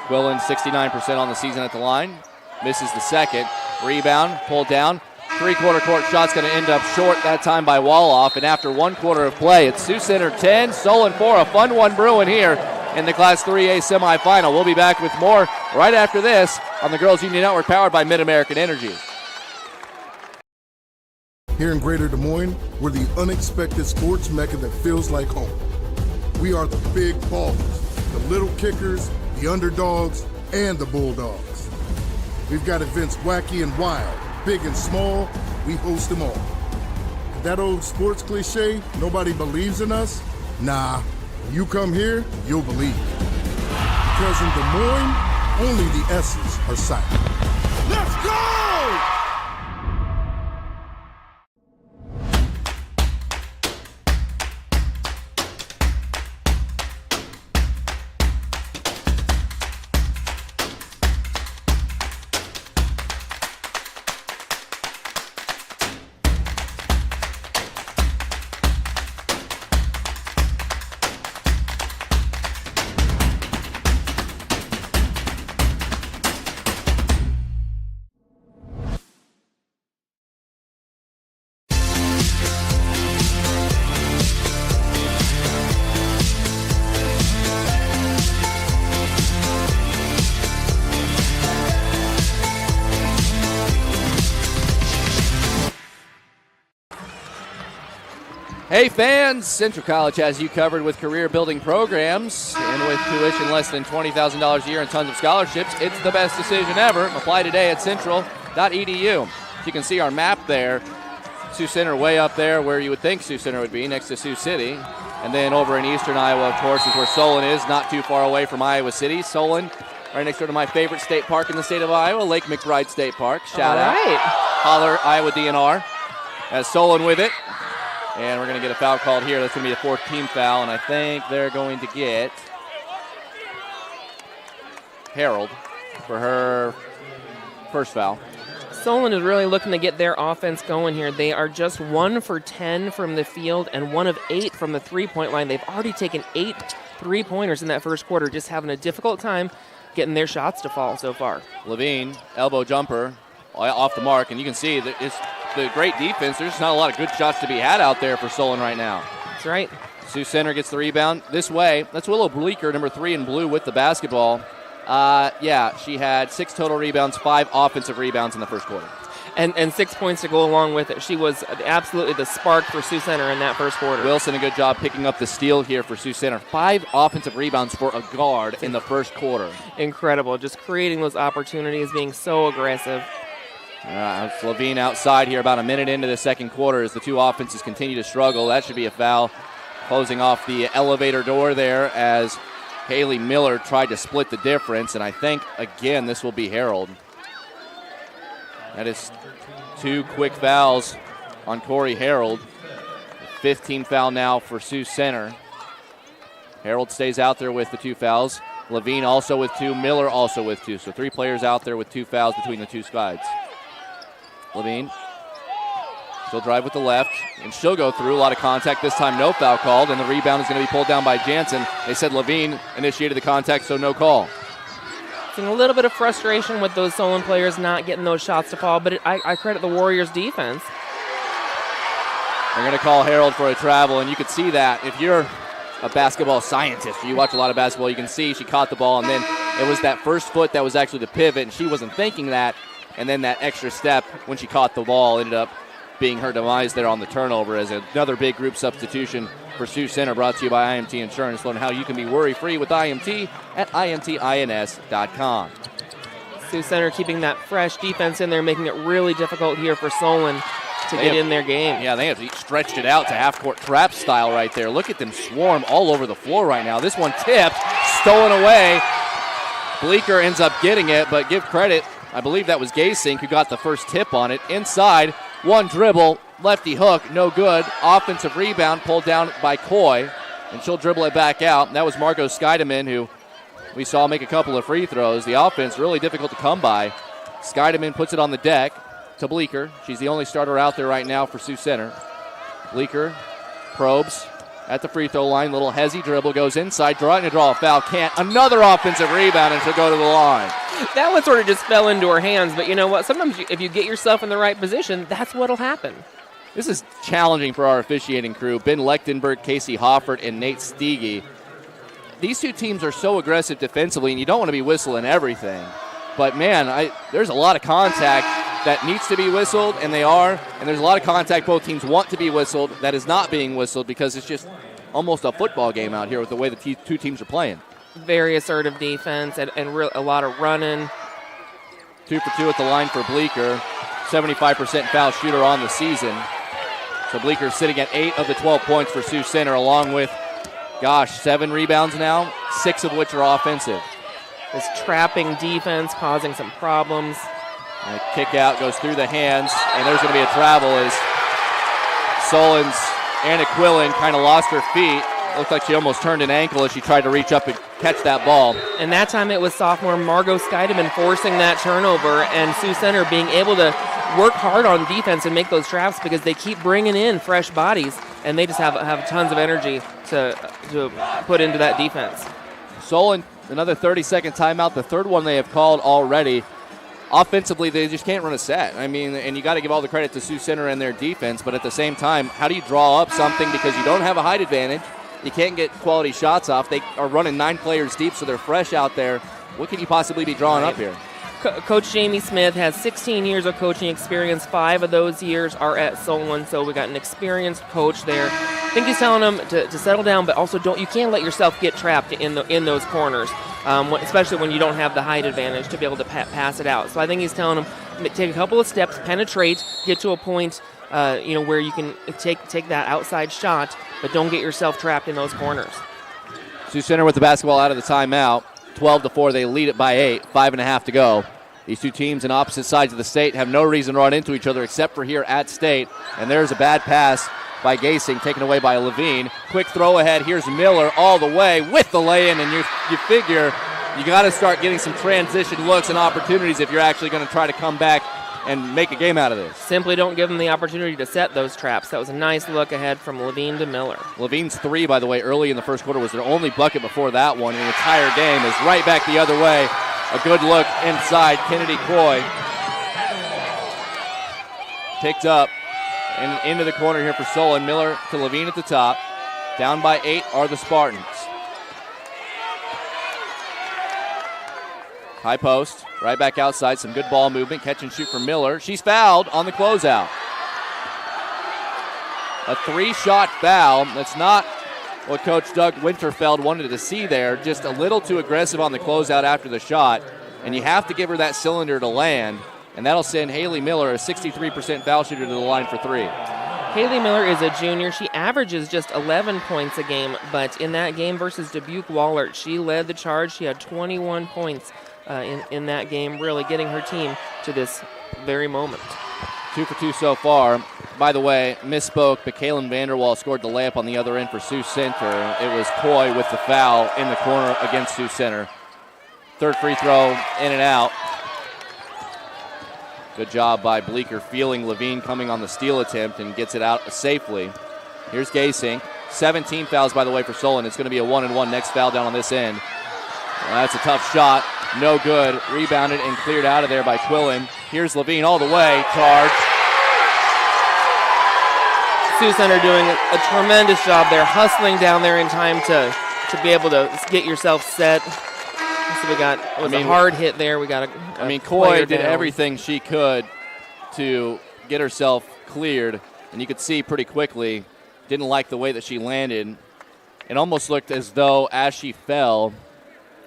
Quillen 69% on the season at the line. Misses the second. Rebound, pulled down. 3-quarter court shot's going to end up short that time by Woloff. And after 1 quarter of play, it's Sioux Center 10, Solon 4. A fun one brewing here in the Class 3A semifinal. We'll be back with more right after this on the Girls Union Network, powered by Mid-American Energy. Here in Greater Des Moines, we're the unexpected sports mecca that feels like home. We are the big ballers, the little kickers, the underdogs, and the bulldogs. We've got events wacky and wild, big and small, we host them all. That old sports cliche, nobody believes in us? Nah, when you come here, you'll believe. Because in Des Moines, only the S's are silent. Let's go! Hey fans, Central College has you covered with career-building programs, and with tuition less than $20,000 a year and tons of scholarships, it's the best decision ever. Apply today at central.edu. So you can see our map there. Sioux Center way up there where you would think Sioux Center would be, next to Sioux City. And then over in eastern Iowa, of course, is where Solon is, not too far away from Iowa City. Solon, right next door to my favorite state park in the state of Iowa, Lake McBride State Park. Shout out. Holler, Iowa DNR. As Solon with it. And we're going to get a foul called here. That's going to be a 4th team foul, and I think they're going to get Harold for her first foul. Solon is really looking to get their offense going here. They are just 1 for 10 from the field and 1 of 8 from the three-point line. They've already taken 8 3-pointers in that first quarter, just having a difficult time getting their shots to fall so far. Levine, elbow jumper, off the mark, and you can see that it's the great defense. There's not a lot of good shots to be had out there for Solon right now. That's right. Sioux Center gets the rebound this way. That's Willow Bleeker, number 3 in blue, with the basketball. She had 6 total rebounds, 5 offensive rebounds in the first quarter. And 6 points to go along with it. She was absolutely the spark for Sioux Center in that first quarter. Wilson, a good job picking up the steal here for Sioux Center. 5 offensive rebounds for a guard in the first quarter. Incredible. Just creating those opportunities, being so aggressive. Levine outside here about a minute into the second quarter as the two offenses continue to struggle. That should be a foul. Closing off the elevator door there as Haley Miller tried to split the difference, and I think, again, this will be Harold. That is 2 quick fouls on Corey Harold. 15th foul now for Sioux Center. Harold stays out there with the 2 fouls. Levine also with 2, Miller also with 2. So 3 players out there with 2 fouls between the 2 sides. Levine, she'll drive with the left, and she'll go through. A lot of contact this time, no foul called, and the rebound is going to be pulled down by Jansen. They said Levine initiated the contact, so no call. Seeing a little bit of frustration with those Solon players not getting those shots to fall, but I credit the Warriors' defense. They're going to call Harold for a travel, and you could see that. If you're a basketball scientist, you watch a lot of basketball, you can see she caught the ball, and then it was that first foot that was actually the pivot, and she wasn't thinking that. And then that extra step when she caught the ball ended up being her demise there on the turnover as another big group substitution for Sioux Center, brought to you by IMT Insurance. Learn how you can be worry-free with IMT at imtins.com. Sioux Center keeping that fresh defense in there, making it really difficult here for Solon to get in their game. Yeah, they have stretched it out to half-court trap style right there. Look at them swarm all over the floor right now. This one tipped, stolen away. Bleecker ends up getting it, but give credit, I believe that was Gaysink who got the first tip on it. Inside, one dribble, lefty hook, no good. Offensive rebound pulled down by Coy, and she'll dribble it back out. And that was Margot Scheidemann, who we saw make a couple of free throws. The offense really difficult to come by. Scheidemann puts it on the deck to Bleecker. She's the only starter out there right now for Sioux Center. Bleecker probes at the free throw line. Little hezzy dribble, goes inside, trying to draw a foul. Can't. Another offensive rebound, and she'll go to the line. That one sort of just fell into her hands, but you know what? Sometimes if you get yourself in the right position, that's what'll happen. This is challenging for our officiating crew. Ben Lechtenberg, Casey Hoffert, and Nate Steege. These two teams are so aggressive defensively, and you don't want to be whistling everything. But, man, there's a lot of contact that needs to be whistled, and they are. And there's a lot of contact both teams want to be whistled that is not being whistled because it's just almost a football game out here with the way the two teams are playing. Very assertive defense and a lot of running. 2 for 2 at the line for Bleecker. 75% foul shooter on the season. So Bleecker sitting at 8 of the 12 points for Sioux Center, along with, 7 rebounds now, 6 of which are offensive. This trapping defense causing some problems. And a kick out goes through the hands, and there's going to be a travel as Solon's Anna Quillen kind of lost her feet. Looked like she almost turned an ankle as she tried to reach up and catch that ball. And that time it was sophomore Margot Scheidemann forcing that turnover, and Sioux Center being able to work hard on defense and make those traps because they keep bringing in fresh bodies, and they just have tons of energy to put into that defense. Solon, another 30-second timeout, the third one they have called already. Offensively, they just can't run a set. I mean, and you got to give all the credit to Sioux Center and their defense, but at the same time, how do you draw up something because you don't have a height advantage? You can't get quality shots off. They are running 9 players deep, so they're fresh out there. What can you possibly be drawing up here? Coach Jamie Smith has 16 years of coaching experience. 5 of those years are at Solon, so we got an experienced coach there. I think he's telling them to settle down, but also you can't let yourself get trapped in those corners, especially when you don't have the height advantage to be able to pass it out. So I think he's telling them take a couple of steps, penetrate, get to a point where you can take that outside shot, but don't get yourself trapped in those corners. Sioux Center with the basketball out of the timeout. 12-4, they lead it by 8, 5.5 to go. These two teams on opposite sides of the state have no reason to run into each other except for here at state. And there's a bad pass by Gaysink, taken away by Levine. Quick throw ahead. Here's Miller all the way with the lay-in, and you figure you got to start getting some transition looks and opportunities if you're actually going to try to come back and make a game out of this. Simply don't give them the opportunity to set those traps. That was a nice look ahead from Levine to Miller. Levine's 3, by the way, early in the first quarter was their only bucket before that one. The entire game is right back the other way. A good look inside. Kennedy Coy picked up and into the corner here for Solon. Miller to Levine at the top. Down by 8 are the Spartans. High post, right back outside. Some good ball movement. Catch and shoot for Miller. She's fouled on the closeout. A 3-shot foul. That's not what Coach Doug Winterfeld wanted to see there. Just a little too aggressive on the closeout after the shot. And you have to give her that cylinder to land. And that'll send Haley Miller, a 63% foul shooter, to the line for 3. Haley Miller is a junior. She averages just 11 points a game. But in that game versus Dubuque Wahlert, she led the charge. She had 21 points. In that game, really getting her team to this very moment. 2 for 2 so far. By the way, misspoke, but Kaylin Vanderwall scored the layup on the other end for Sioux Center. It was Coy with the foul in the corner against Sioux Center. Third free throw in and out. Good job by Bleecker feeling Levine coming on the steal attempt and gets it out safely. Here's Gaysink. 17 fouls, by the way, for Solon. It's going to be a 1-and-1 next foul down on this end. Well, that's a tough shot. No good. Rebounded and cleared out of there by Quillen. Here's Levine all the way. Charge. Sioux Center doing a tremendous job there, hustling down there in time to be able to get yourself set. So we got a hard hit there. We got Coy did everything she could to get herself cleared, and you could see pretty quickly, didn't like the way that she landed. It almost looked as though as she fell,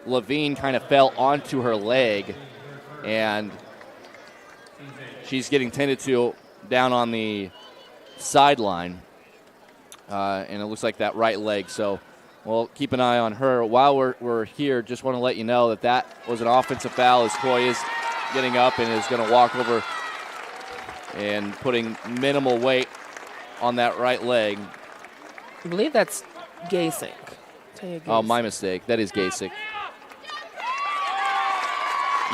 Levine kind of fell onto her leg, and she's getting tended to down on the sideline, and it looks like that right leg. So we'll keep an eye on her. While we're here, just want to let you know that was an offensive foul as Coy is getting up and is going to walk over and putting minimal weight on that right leg. I believe that's Gasink. Oh, my mistake. That is Gasik.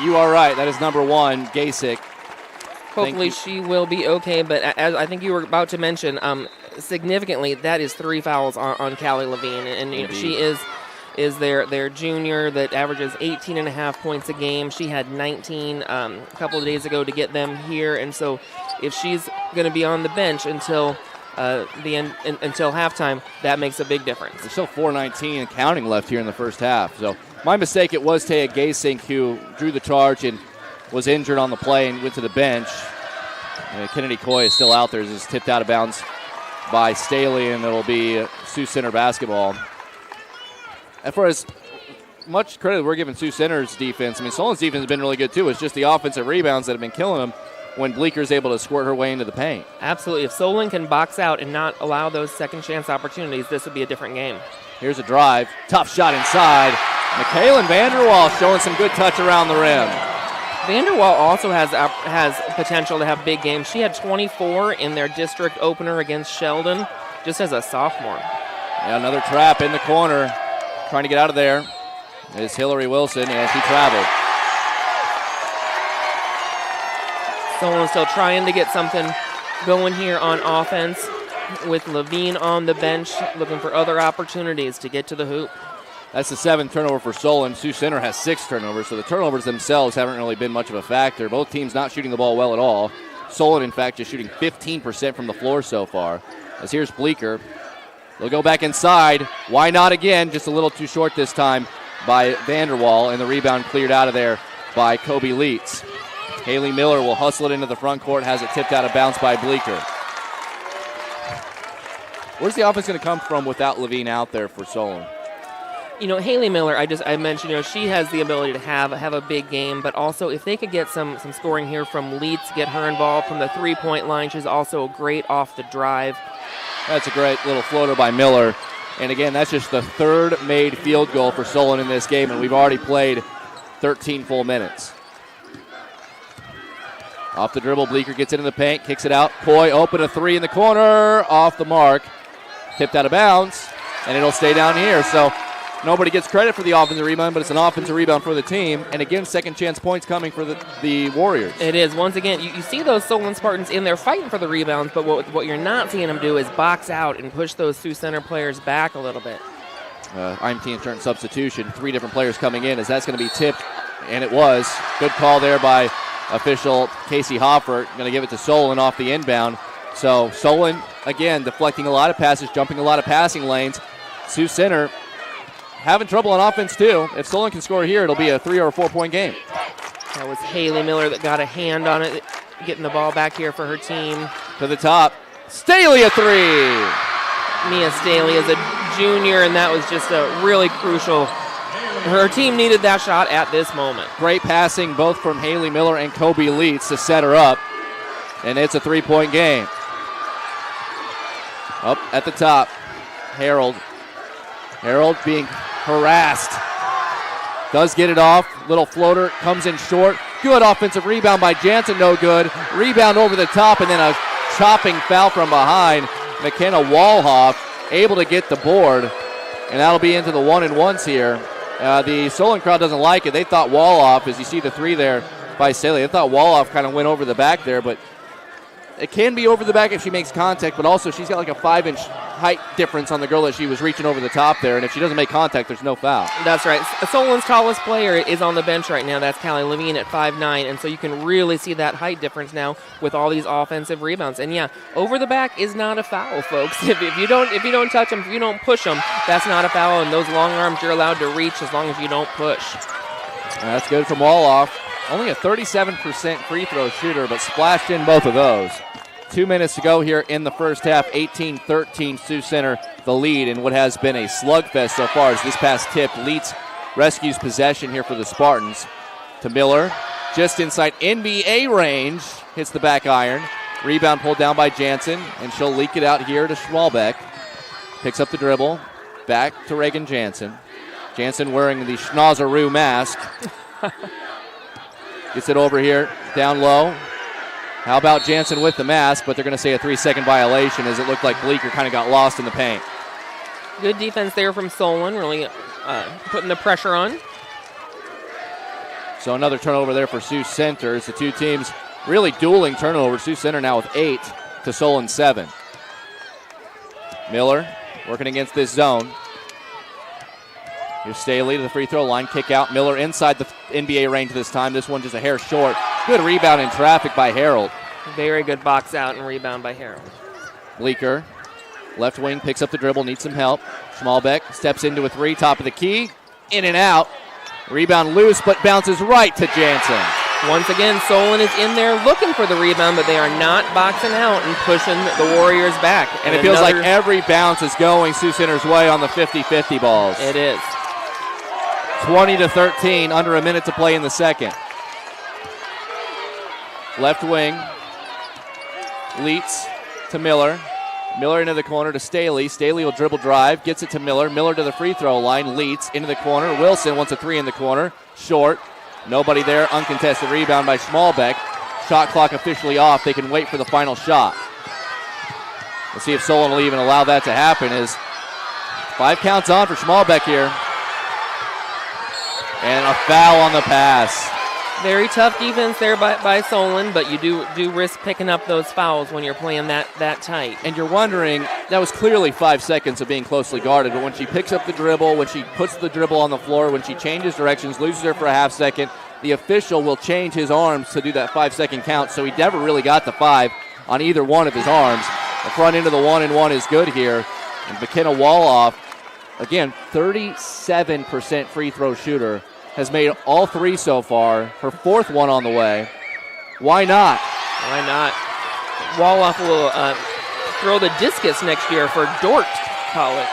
You are right. That is number 1, Gasik. Hopefully she will be okay, but as I think you were about to mention, significantly, that is 3 fouls on Callie Levine, and you know, she is their junior that averages 18.5 points a game. She had 19 a couple of days ago to get them here, and so if she's going to be on the bench until until halftime, that makes a big difference. There's still 4:19 and counting left here in the first half. So my mistake, it was Taya Gasink who drew the charge and was injured on the play and went to the bench. Kennedy Coy is still out there. It's tipped out of bounds by Staley, and it'll be Sioux Center basketball. And for as much credit we're giving Sioux Center's defense, I mean, Solon's defense has been really good too. It's just the offensive rebounds that have been killing them when Bleeker's able to squirt her way into the paint. Absolutely. If Solon can box out and not allow those second chance opportunities, this would be a different game. Here's a drive. Tough shot inside. Michaela Vanderwall showing some good touch around the rim. Vanderwall also has potential to have big games. She had 24 in their district opener against Sheldon, just as a sophomore. Yeah, another trap in the corner. Trying to get out of there is Hillary Wilson, and she traveled. Solon still trying to get something going here on offense with Levine on the bench, looking for other opportunities to get to the hoop. That's the 7th turnover for Solon. Sioux Center has 6 turnovers, so the turnovers themselves haven't really been much of a factor. Both teams not shooting the ball well at all. Solon, in fact, just shooting 15% from the floor so far. As here's Bleeker. They'll go back inside. Why not again? Just a little too short this time by Vanderwall, and the rebound cleared out of there by Kobe Leitz. Haley Miller will hustle it into the front court, has it tipped out of bounds by Bleeker. Where's the offense going to come from without Levine out there for Solon? You know, Haley Miller, I mentioned, you know, she has the ability to have a big game, but also if they could get some scoring here from Leitz, get her involved from the three-point line, she's also great off the drive. That's a great little floater by Miller. And again, that's just the 3rd made field goal for Solon in this game, and we've already played 13 full minutes. Off the dribble, Bleeker gets into the paint, kicks it out. Coy open a 3 in the corner, off the mark. Tipped out of bounds, and it'll stay down here. So nobody gets credit for the offensive rebound, but it's an offensive rebound for the team. And again, second chance points coming for the Warriors. It is. Once again, you see those Solon Spartans in there fighting for the rebounds, but what you're not seeing them do is box out and push those Sioux Center players back a little bit. IMT turn substitution. 3 different players coming in as that's going to be tipped, and it was. Good call there by official Casey Hoffert. Going to give it to Solon off the inbound. So Solon, again, deflecting a lot of passes, jumping a lot of passing lanes. Sioux Center having trouble on offense, too. If Solon can score here, it'll be a 3 or 4 point game. That was Haley Miller that got a hand on it, getting the ball back here for her team. To the top. Staley a 3. Mia Staley is a junior, and that was just a really crucial. Her team needed that shot at this moment. Great passing both from Haley Miller and Kobe Leitz to set her up. And it's a 3-point game. Up at the top, Harold. Harold being harassed. Does get it off. Little floater comes in short. Good offensive rebound by Jansen, no good. Rebound over the top, and then a chopping foul from behind. McKenna Walhoff able to get the board, and that'll be into the 1-and-1s here. The Solon crowd doesn't like it. They thought Walhoff, as you see the 3 there by Staley, they thought Walhoff kind of went over the back there, but it can be over the back if she makes contact, but also she's got like a 5-inch height difference on the girl that she was reaching over the top there, and if she doesn't make contact, there's no foul. That's right. Solon's tallest player is on the bench right now. That's Callie Levine at 5'9", and so you can really see that height difference now with all these offensive rebounds. And yeah, over the back is not a foul, folks. If you don't touch them, if you don't push them, that's not a foul, and those long arms you're allowed to reach as long as you don't push. That's good from Walhoff. Only a 37% free throw shooter, but splashed in both of those. 2 minutes to go here in the first half. 18-13, Sioux Center the lead in what has been a slugfest so far as this past tip. Leeds rescues possession here for the Spartans. To Miller, just inside NBA range, hits the back iron. Rebound pulled down by Jansen, and she'll leak it out here to Schmalbeck. Picks up the dribble, back to Reagan Jansen. Jansen wearing the Schnauzeroo mask. Gets it over here, down low. How about Jansen with the mask, but they're going to say a 3-second violation as it looked like Bleecker kind of got lost in the paint. Good defense there from Solon, really putting the pressure on. So another turnover there for Sioux Center as the two teams really dueling turnovers. Sioux Center now with 8 to Solon 7. Miller working against this zone. Here's Staley to the free throw line. Kick out. Miller inside the NBA range this time. This one just a hair short. Good rebound in traffic by Harold. Very good box out and rebound by Harold. Bleecker, left wing, picks up the dribble, needs some help. Schmalbeck steps into a three, top of the key. In and out. Rebound loose, but bounces right to Jansen. Once again, Solon is in there looking for the rebound, but they are not boxing out and pushing the Warriors back. And it feels like every bounce is going Sioux Center's way on the 50-50 balls. It is. 20-13, under a minute to play in the second. Left wing, Leitz to Miller. Miller into the corner to Staley. Staley will dribble drive, gets it to Miller. Miller to the free throw line. Leitz into the corner. Wilson wants a three in the corner. Short. Nobody there. Uncontested rebound by Schmalbeck. Shot clock officially off. They can wait for the final shot. Let's see if Solon will even allow that to happen. As 5 counts on for Schmalbeck here. And a foul on the pass. Very tough defense there by Solon, but you do risk picking up those fouls when you're playing that tight. And you're wondering, that was clearly 5 seconds of being closely guarded, but when she picks up the dribble, when she puts the dribble on the floor, when she changes directions, loses her for a half second, the official will change his arms to do that 5-second count, so he never really got the 5 on either one of his arms. The front end of the 1-and-1 is good here. And McKenna Woloff, again, 37% free throw shooter, has made all 3 so far. Her 4th one on the way. Why not? Why not? Woloff will throw the discus next year for Dordt College.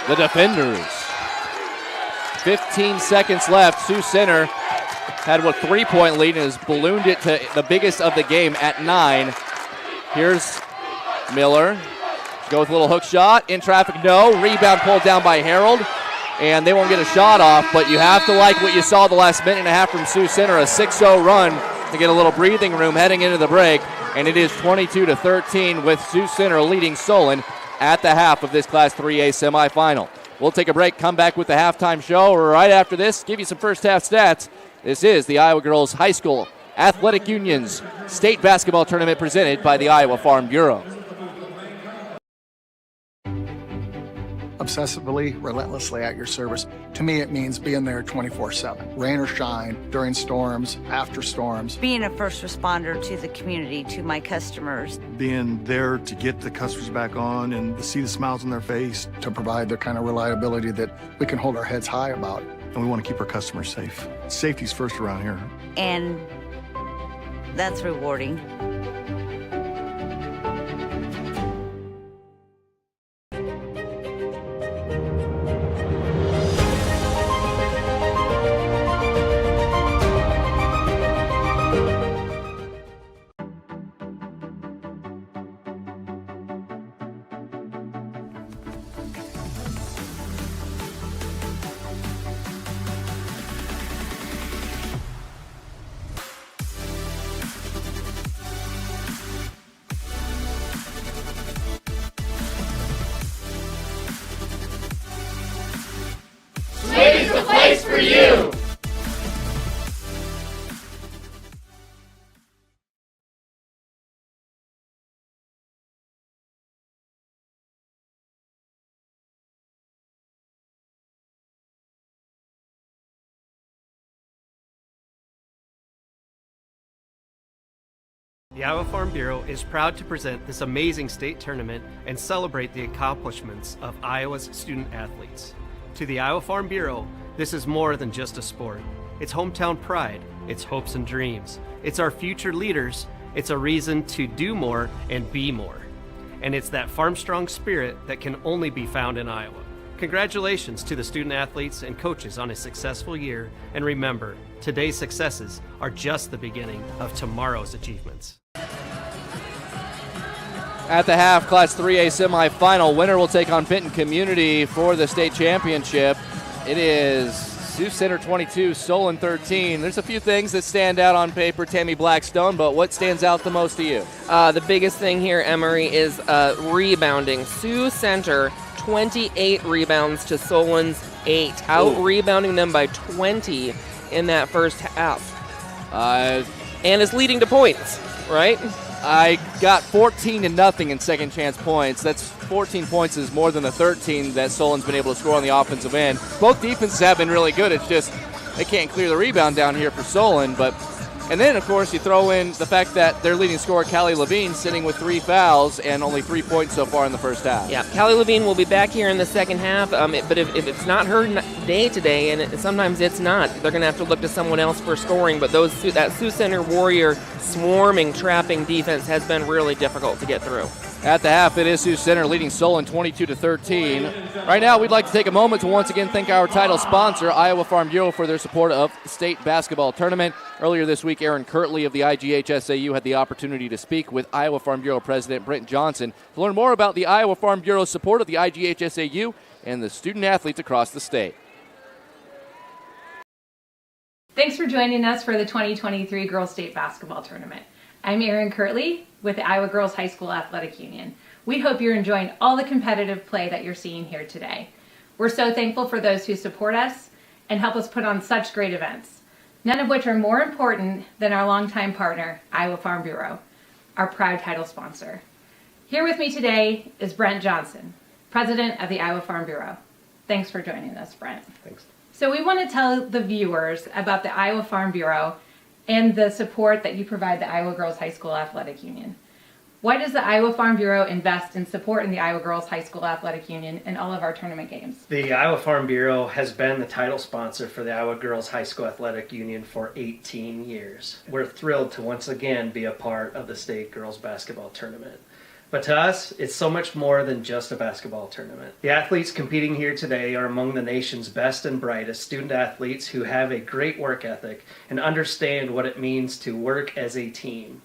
The defenders. 15 seconds left. Sioux Center had a 3-point lead and has ballooned it to the biggest of the game at 9. Here's Miller. Go with a little hook shot. In traffic, no. Rebound pulled down by Harold. And they won't get a shot off, but you have to like what you saw the last minute and a half from Sioux Center, a 6-0 run to get a little breathing room heading into the break, and it is 22-13 with Sioux Center leading Solon at the half of this Class 3A semifinal. We'll take a break, come back with the halftime show right after this, give you some first half stats. This is the Iowa Girls High School Athletic Union's state basketball tournament presented by the Iowa Farm Bureau. Obsessively, relentlessly at your service. To me, it means being there 24/7, rain or shine, during storms, after storms. Being a first responder to the community, to my customers. Being there to get the customers back on and to see the smiles on their face. To provide the kind of reliability that we can hold our heads high about. And we want to keep our customers safe. Safety's first around here. And that's rewarding. Slade's the place for you! The Iowa Farm Bureau is proud to present this amazing state tournament and celebrate the accomplishments of Iowa's student athletes. To the Iowa Farm Bureau, this is more than just a sport. It's hometown pride, it's hopes and dreams, it's our future leaders, It's a reason to do more and be more. And it's that farm-strong spirit that can only be found in Iowa. Congratulations to the student athletes and coaches on a successful year, and remember, today's successes are just the beginning of tomorrow's achievements. At the half, Class 3A semifinal, winner will take on Benton Community for the state championship. It is Sioux Center 22, Solon 13. There's a few things that stand out on paper, Tammy Blackstone, but what stands out the most to you? The biggest thing here, Emery, is rebounding. Sioux Center, 28 rebounds to Solon's 8, out-rebounding them by 20 in that first half. And it's leading to points, right? I got 14-0 in second chance points. That's 14 points is more than the 13 that Solon's been able to score on the offensive end. Both defenses have been really good. It's just they can't clear the rebound down here for Solon. And then, of course, you throw in the fact that their leading scorer, Callie Levine, sitting with 3 fouls and only 3 points so far in the first half. Yeah, Callie Levine will be back here in the second half, but if it's not her day today, and sometimes it's not, they're going to have to look to someone else for scoring, but that Sioux Center Warrior swarming, trapping defense has been really difficult to get through. At the half, it is Sioux Center leading Solon 22-13. Right now, we'd like to take a moment to once again thank our title sponsor, Iowa Farm Bureau, for their support of the state basketball tournament. Earlier this week, Aaron Kirtley of the IGHSAU had the opportunity to speak with Iowa Farm Bureau President Brent Johnson to learn more about the Iowa Farm Bureau's support of the IGHSAU and the student athletes across the state. Thanks for joining us for the 2023 Girls State Basketball Tournament. I'm Aaron Kirtley with the Iowa Girls High School Athletic Union. We hope you're enjoying all the competitive play that you're seeing here today. We're so thankful for those who support us and help us put on such great events, none of which are more important than our longtime partner, Iowa Farm Bureau, our proud title sponsor. Here with me today is Brent Johnson, President of the Iowa Farm Bureau. Thanks for joining us, Brent. Thanks. So we want to tell the viewers about the Iowa Farm Bureau and the support that you provide the Iowa Girls High School Athletic Union. Why does the Iowa Farm Bureau invest in supporting the Iowa Girls High School Athletic Union in all of our tournament games? The Iowa Farm Bureau has been the title sponsor for the Iowa Girls High School Athletic Union for 18 years. We're thrilled to once again be a part of the state girls basketball tournament. But to us, it's so much more than just a basketball tournament. The athletes competing here today are among the nation's best and brightest student athletes who have a great work ethic and understand what it means to work as a team.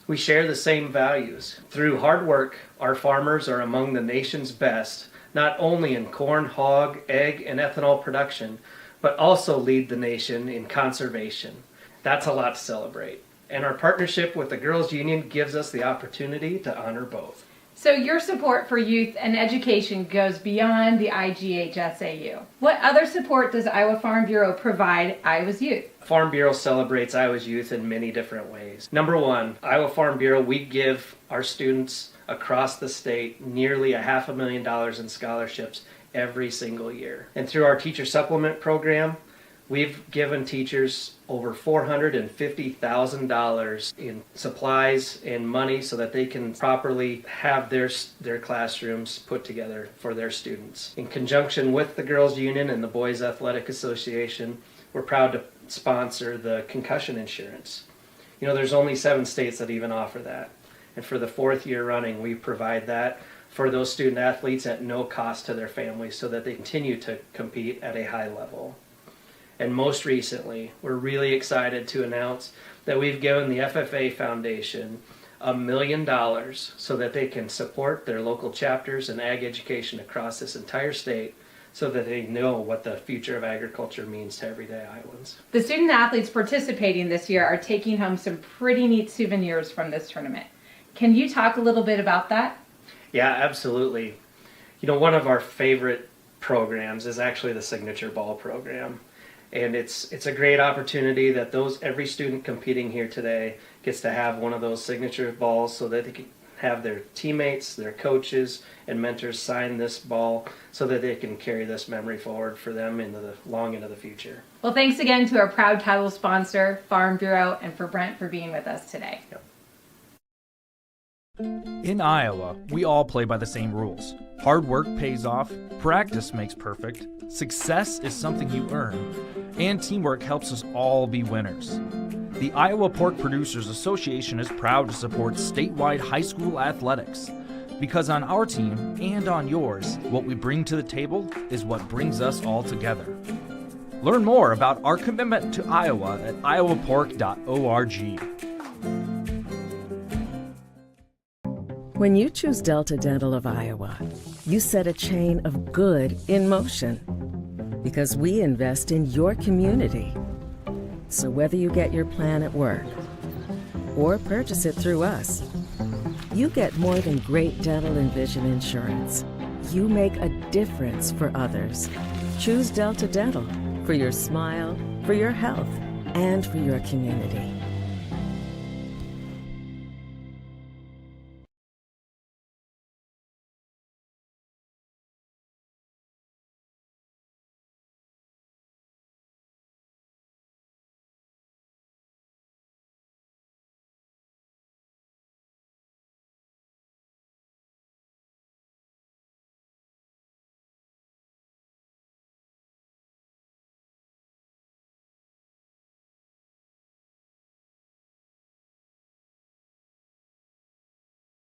We share the same values. Through hard work, our farmers are among the nation's best, not only in corn, hog, egg, and ethanol production, but also lead the nation in conservation. That's a lot to celebrate. And our partnership with the Girls Union gives us the opportunity to honor both. So your support for youth and education goes beyond the IGHSAU. What other support does Iowa Farm Bureau provide Iowa's youth? Farm Bureau celebrates Iowa's youth in many different ways. Number one, Iowa Farm Bureau, we give our students across the state nearly $500,000 in scholarships every single year. And through our teacher supplement program, we've given teachers over $450,000 in supplies and money so that they can properly have their classrooms put together for their students. In conjunction with the Girls Union and the Boys Athletic Association, we're proud to sponsor the concussion insurance. You know, there's only 7 states that even offer that. And for the 4th year running, we provide that for those student athletes at no cost to their families so that they continue to compete at a high level. And most recently, we're really excited to announce that we've given the FFA Foundation $1 million so that they can support their local chapters and ag education across this entire state so that they know what the future of agriculture means to everyday Iowans. The student athletes participating this year are taking home some pretty neat souvenirs from this tournament. Can you talk a little bit about that? Yeah, absolutely. You know, one of our favorite programs is actually the Signature Ball program. And it's a great opportunity that every student competing here today gets to have one of those signature balls so that they can have their teammates, their coaches, and mentors sign this ball so that they can carry this memory forward for them long into the future. Well, thanks again to our proud title sponsor, Farm Bureau, and for Brent for being with us today. Yep. In Iowa, we all play by the same rules. Hard work pays off, practice makes perfect, success is something you earn, and teamwork helps us all be winners. The Iowa Pork Producers Association is proud to support statewide high school athletics. Because on our team and on yours, what we bring to the table is what brings us all together. Learn more about our commitment to Iowa at iowapork.org. When you choose Delta Dental of Iowa, you set a chain of good in motion. Because we invest in your community. So whether you get your plan at work or purchase it through us, you get more than great dental and vision insurance. You make a difference for others. Choose Delta Dental for your smile, for your health, and for your community.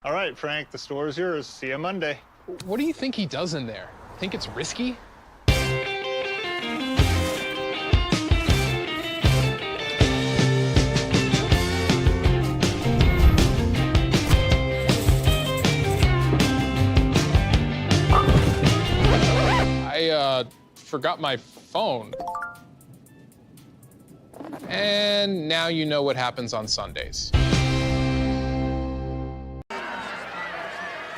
All right, Frank, the store is yours. See you Monday. What do you think he does in there? Think it's risky? I forgot my phone. And now you know what happens on Sundays.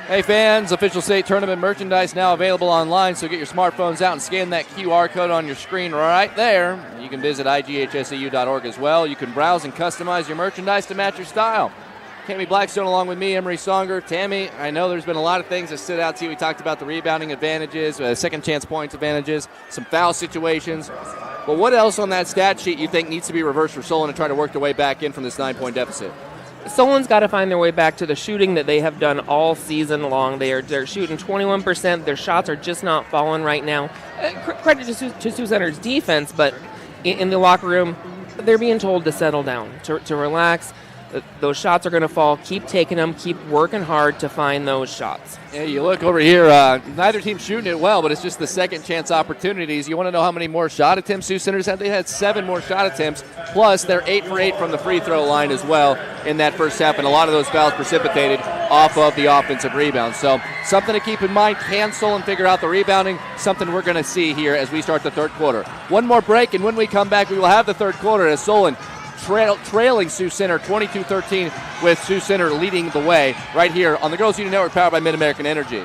Hey fans, official state tournament merchandise now available online, so get your smartphones out and scan that QR code on your screen right there. You can visit IGHSAU.org as well. You can browse and customize your merchandise to match your style. Tammy Blackstone along with me, Emery Songer. Tammy, I know there's been a lot of things that stood out to you. We talked about the rebounding advantages, second chance points advantages, some foul situations. But what else on that stat sheet you think needs to be reversed for Solon to try to work their way back in from this 9-point deficit? Solon's got to find their way back to the shooting that they have done all season long. They're shooting 21%. Their shots are just not falling right now. Credit to Sioux Center's defense, but in the locker room, they're being told to settle down, to relax. Those shots are going to fall. Keep taking them. Keep working hard to find those shots. Yeah, you look over here. Neither team's shooting it well, but it's just the second chance opportunities. You want to know how many more shot attempts Sioux Center's had? They had 7 more shot attempts. Plus, they're 8 for 8 from the free throw line as well in that first half, and a lot of those fouls precipitated off of the offensive rebound. So something to keep in mind. Can Solon figure out the rebounding? Something we're going to see here as we start the third quarter. One more break, and when we come back, we will have the third quarter as Solon trailing Sioux Center 22-13 with Sioux Center leading the way right here on the Girls Union Network powered by Mid-American Energy.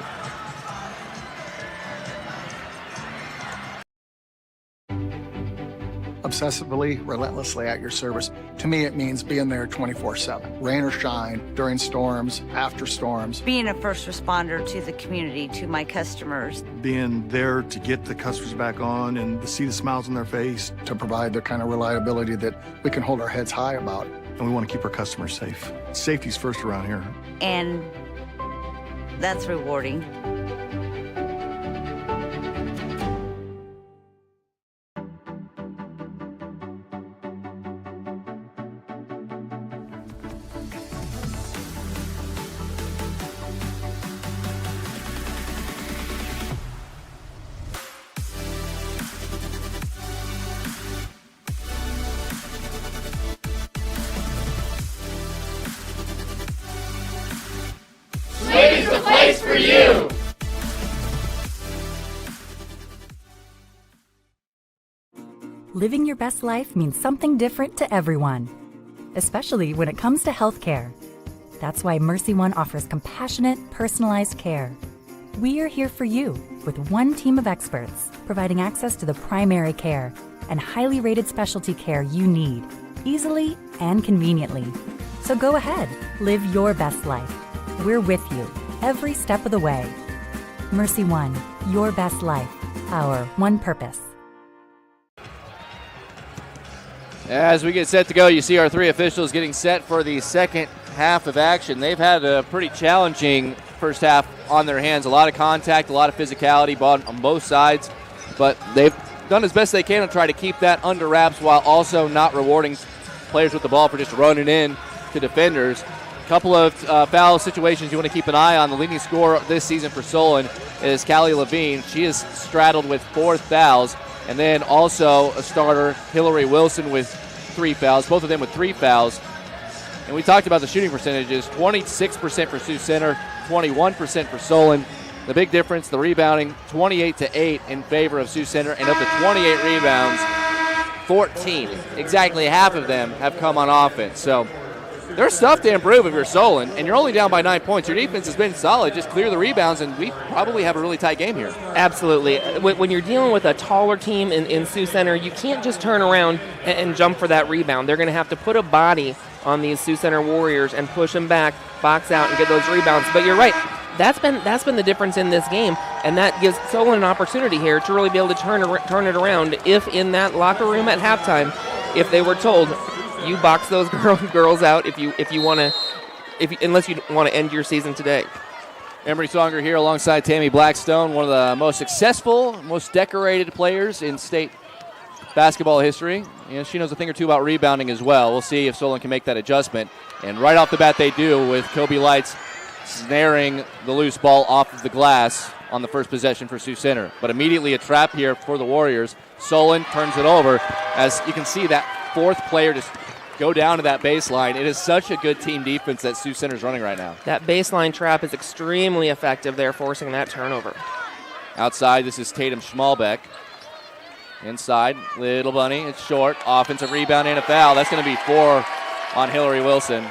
Obsessively, relentlessly at your service. To me, it means being there 24/7. Rain or shine, during storms, after storms. Being a first responder to the community, to my customers. Being there to get the customers back on and to see the smiles on their face. To provide the kind of reliability that we can hold our heads high about. And we want to keep our customers safe. Safety's first around here. And that's rewarding. Slade's the place for you! Living your best life means something different to everyone, especially when it comes to healthcare. That's why Mercy One offers compassionate, personalized care. We are here for you with one team of experts, providing access to the primary care and highly rated specialty care you need, easily and conveniently. So go ahead, live your best life. We're with you every step of the way. Mercy One, your best life, our one purpose. As we get set to go, you see our 3 officials getting set for the second half of action. They've had a pretty challenging first half on their hands. A lot of contact, a lot of physicality on both sides, but they've done as best they can to try to keep that under wraps while also not rewarding players with the ball for just running in to defenders. A couple of foul situations you want to keep an eye on. The leading scorer this season for Solon is Callie Levine. She is straddled with 4 fouls. And then also a starter, Hillary Wilson, with 3 fouls, both of them with 3 fouls. And we talked about the shooting percentages, 26% for Sioux Center, 21% for Solon. The big difference, the rebounding, 28-8 in favor of Sioux Center. And of the 28 rebounds, 14, exactly half of them have come on offense. So there's stuff to improve if you're Solon, and you're only down by 9 points. Your defense has been solid. Just clear the rebounds, and we probably have a really tight game here. Absolutely. When you're dealing with a taller team in Sioux Center, you can't just turn around and jump for that rebound. They're going to have to put a body on these Sioux Center Warriors and push them back, box out, and get those rebounds. But you're right. That's been the difference in this game, and that gives Solon an opportunity here to really be able to turn it around. If in that locker room at halftime, if they were told, you box those girls out unless you want to end your season today. Emery Songer here alongside Tammy Blackstone, one of the most successful, most decorated players in state basketball history. And she knows a thing or two about rebounding as well. We'll see if Solon can make that adjustment. And right off the bat they do, with Kobe Lights snaring the loose ball off of the glass on the first possession for Sioux Center. But immediately a trap here for the Warriors. Solon turns it over. As you can see, that 4th player just go down to that baseline. It is such a good team defense that Sioux Center's running right now. That baseline trap is extremely effective there, forcing that turnover. Outside, this is Tatum Schmalbeck. Inside, Little Bunny, it's short. Offensive rebound and a foul. That's going to be 4 on Hillary Wilson.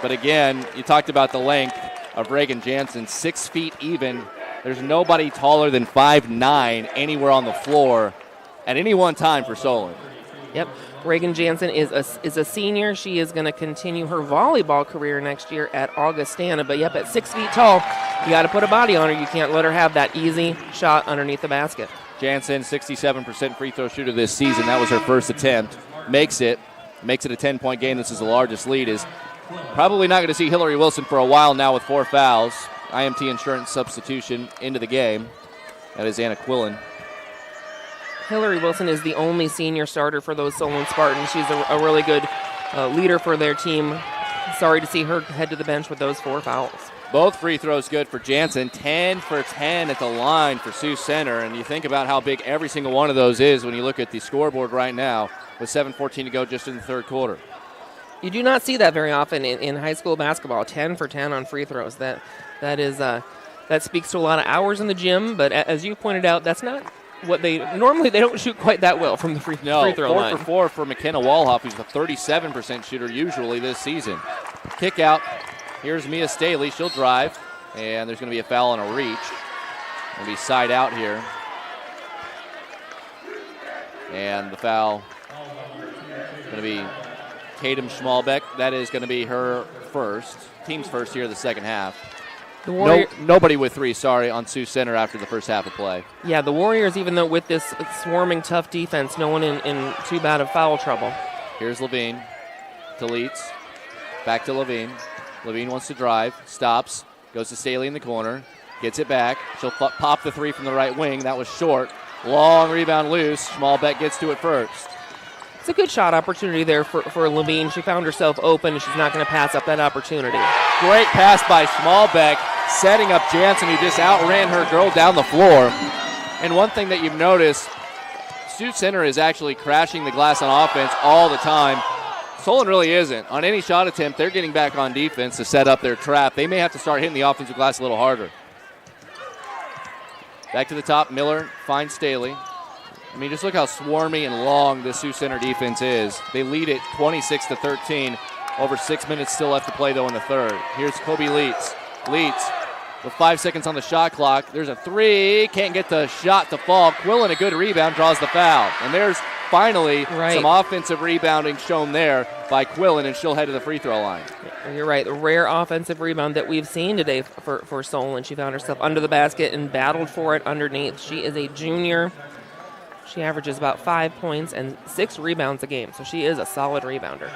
But again, you talked about the length of Reagan Jansen, 6 feet even. There's nobody taller than 5'9" anywhere on the floor at any one time for Solon. Yep. Reagan Jansen is a senior. She is going to continue her volleyball career next year at Augustana. But, yep, at 6 feet tall, you got to put a body on her. You can't let her have that easy shot underneath the basket. Jansen, 67% free throw shooter this season. That was her first attempt. Makes it a 10-point game. This is the largest lead. Is probably not going to see Hillary Wilson for a while now with 4 fouls. IMT insurance substitution into the game. That is Anna Quillen. Hillary Wilson is the only senior starter for those Solon Spartans. She's a really good leader for their team. Sorry to see her head to the bench with those 4 fouls. Both free throws good for Jansen. 10 for 10 at the line for Sioux Center. And you think about how big every single one of those is when you look at the scoreboard right now with 7:14 to go just in the third quarter. You do not see that very often in high school basketball. 10 for 10 on free throws. That speaks to a lot of hours in the gym. But as you pointed out, that's not what they don't shoot quite that well from the free throw line. 4 for 4 for McKenna Walhoff, who's a 37% shooter usually this season. Kick out. Here's Mia Staley. She'll drive, and there's going to be a foul on a reach. Going to be side out here. And the foul going to be Tatum Schmalbeck. That is going to be her first, team's first here of the second half. Nobody with 3, on Sioux Center after the first half of play. Yeah, the Warriors, even though with this swarming tough defense, no one in too bad of foul trouble. Here's Levine to Leitz. Back to Levine. Levine wants to drive, stops, goes to Staley in the corner, gets it back. She'll pop the 3 from the right wing. That was short. Long rebound loose. Schmalbeck gets to it first. It's a good shot opportunity there for Levine. She found herself open, and she's not going to pass up that opportunity. Great pass by Schmalbeck, setting up Jansen, who just outran her girl down the floor. And one thing that you've noticed, Sioux Center is actually crashing the glass on offense all the time. Solon really isn't. On any shot attempt, they're getting back on defense to set up their trap. They may have to start hitting the offensive glass a little harder. Back to the top, Miller finds Staley. I mean, just look how swarmy and long this Sioux Center defense is. They lead it 26-13. Over 6 minutes still left to play, though, in the third. Here's Kobe Leitz. Leitz with 5 seconds on the shot clock. There's a 3. Can't get the shot to fall. Quillen, a good rebound, draws the foul. And there's finally some offensive rebounding shown there by Quillen, and she'll head to the free throw line. You're right. The rare offensive rebound that we've seen today for Solon. She found herself under the basket and battled for it underneath. She is a junior. She averages about 5 points and 6 rebounds a game, so she is a solid rebounder.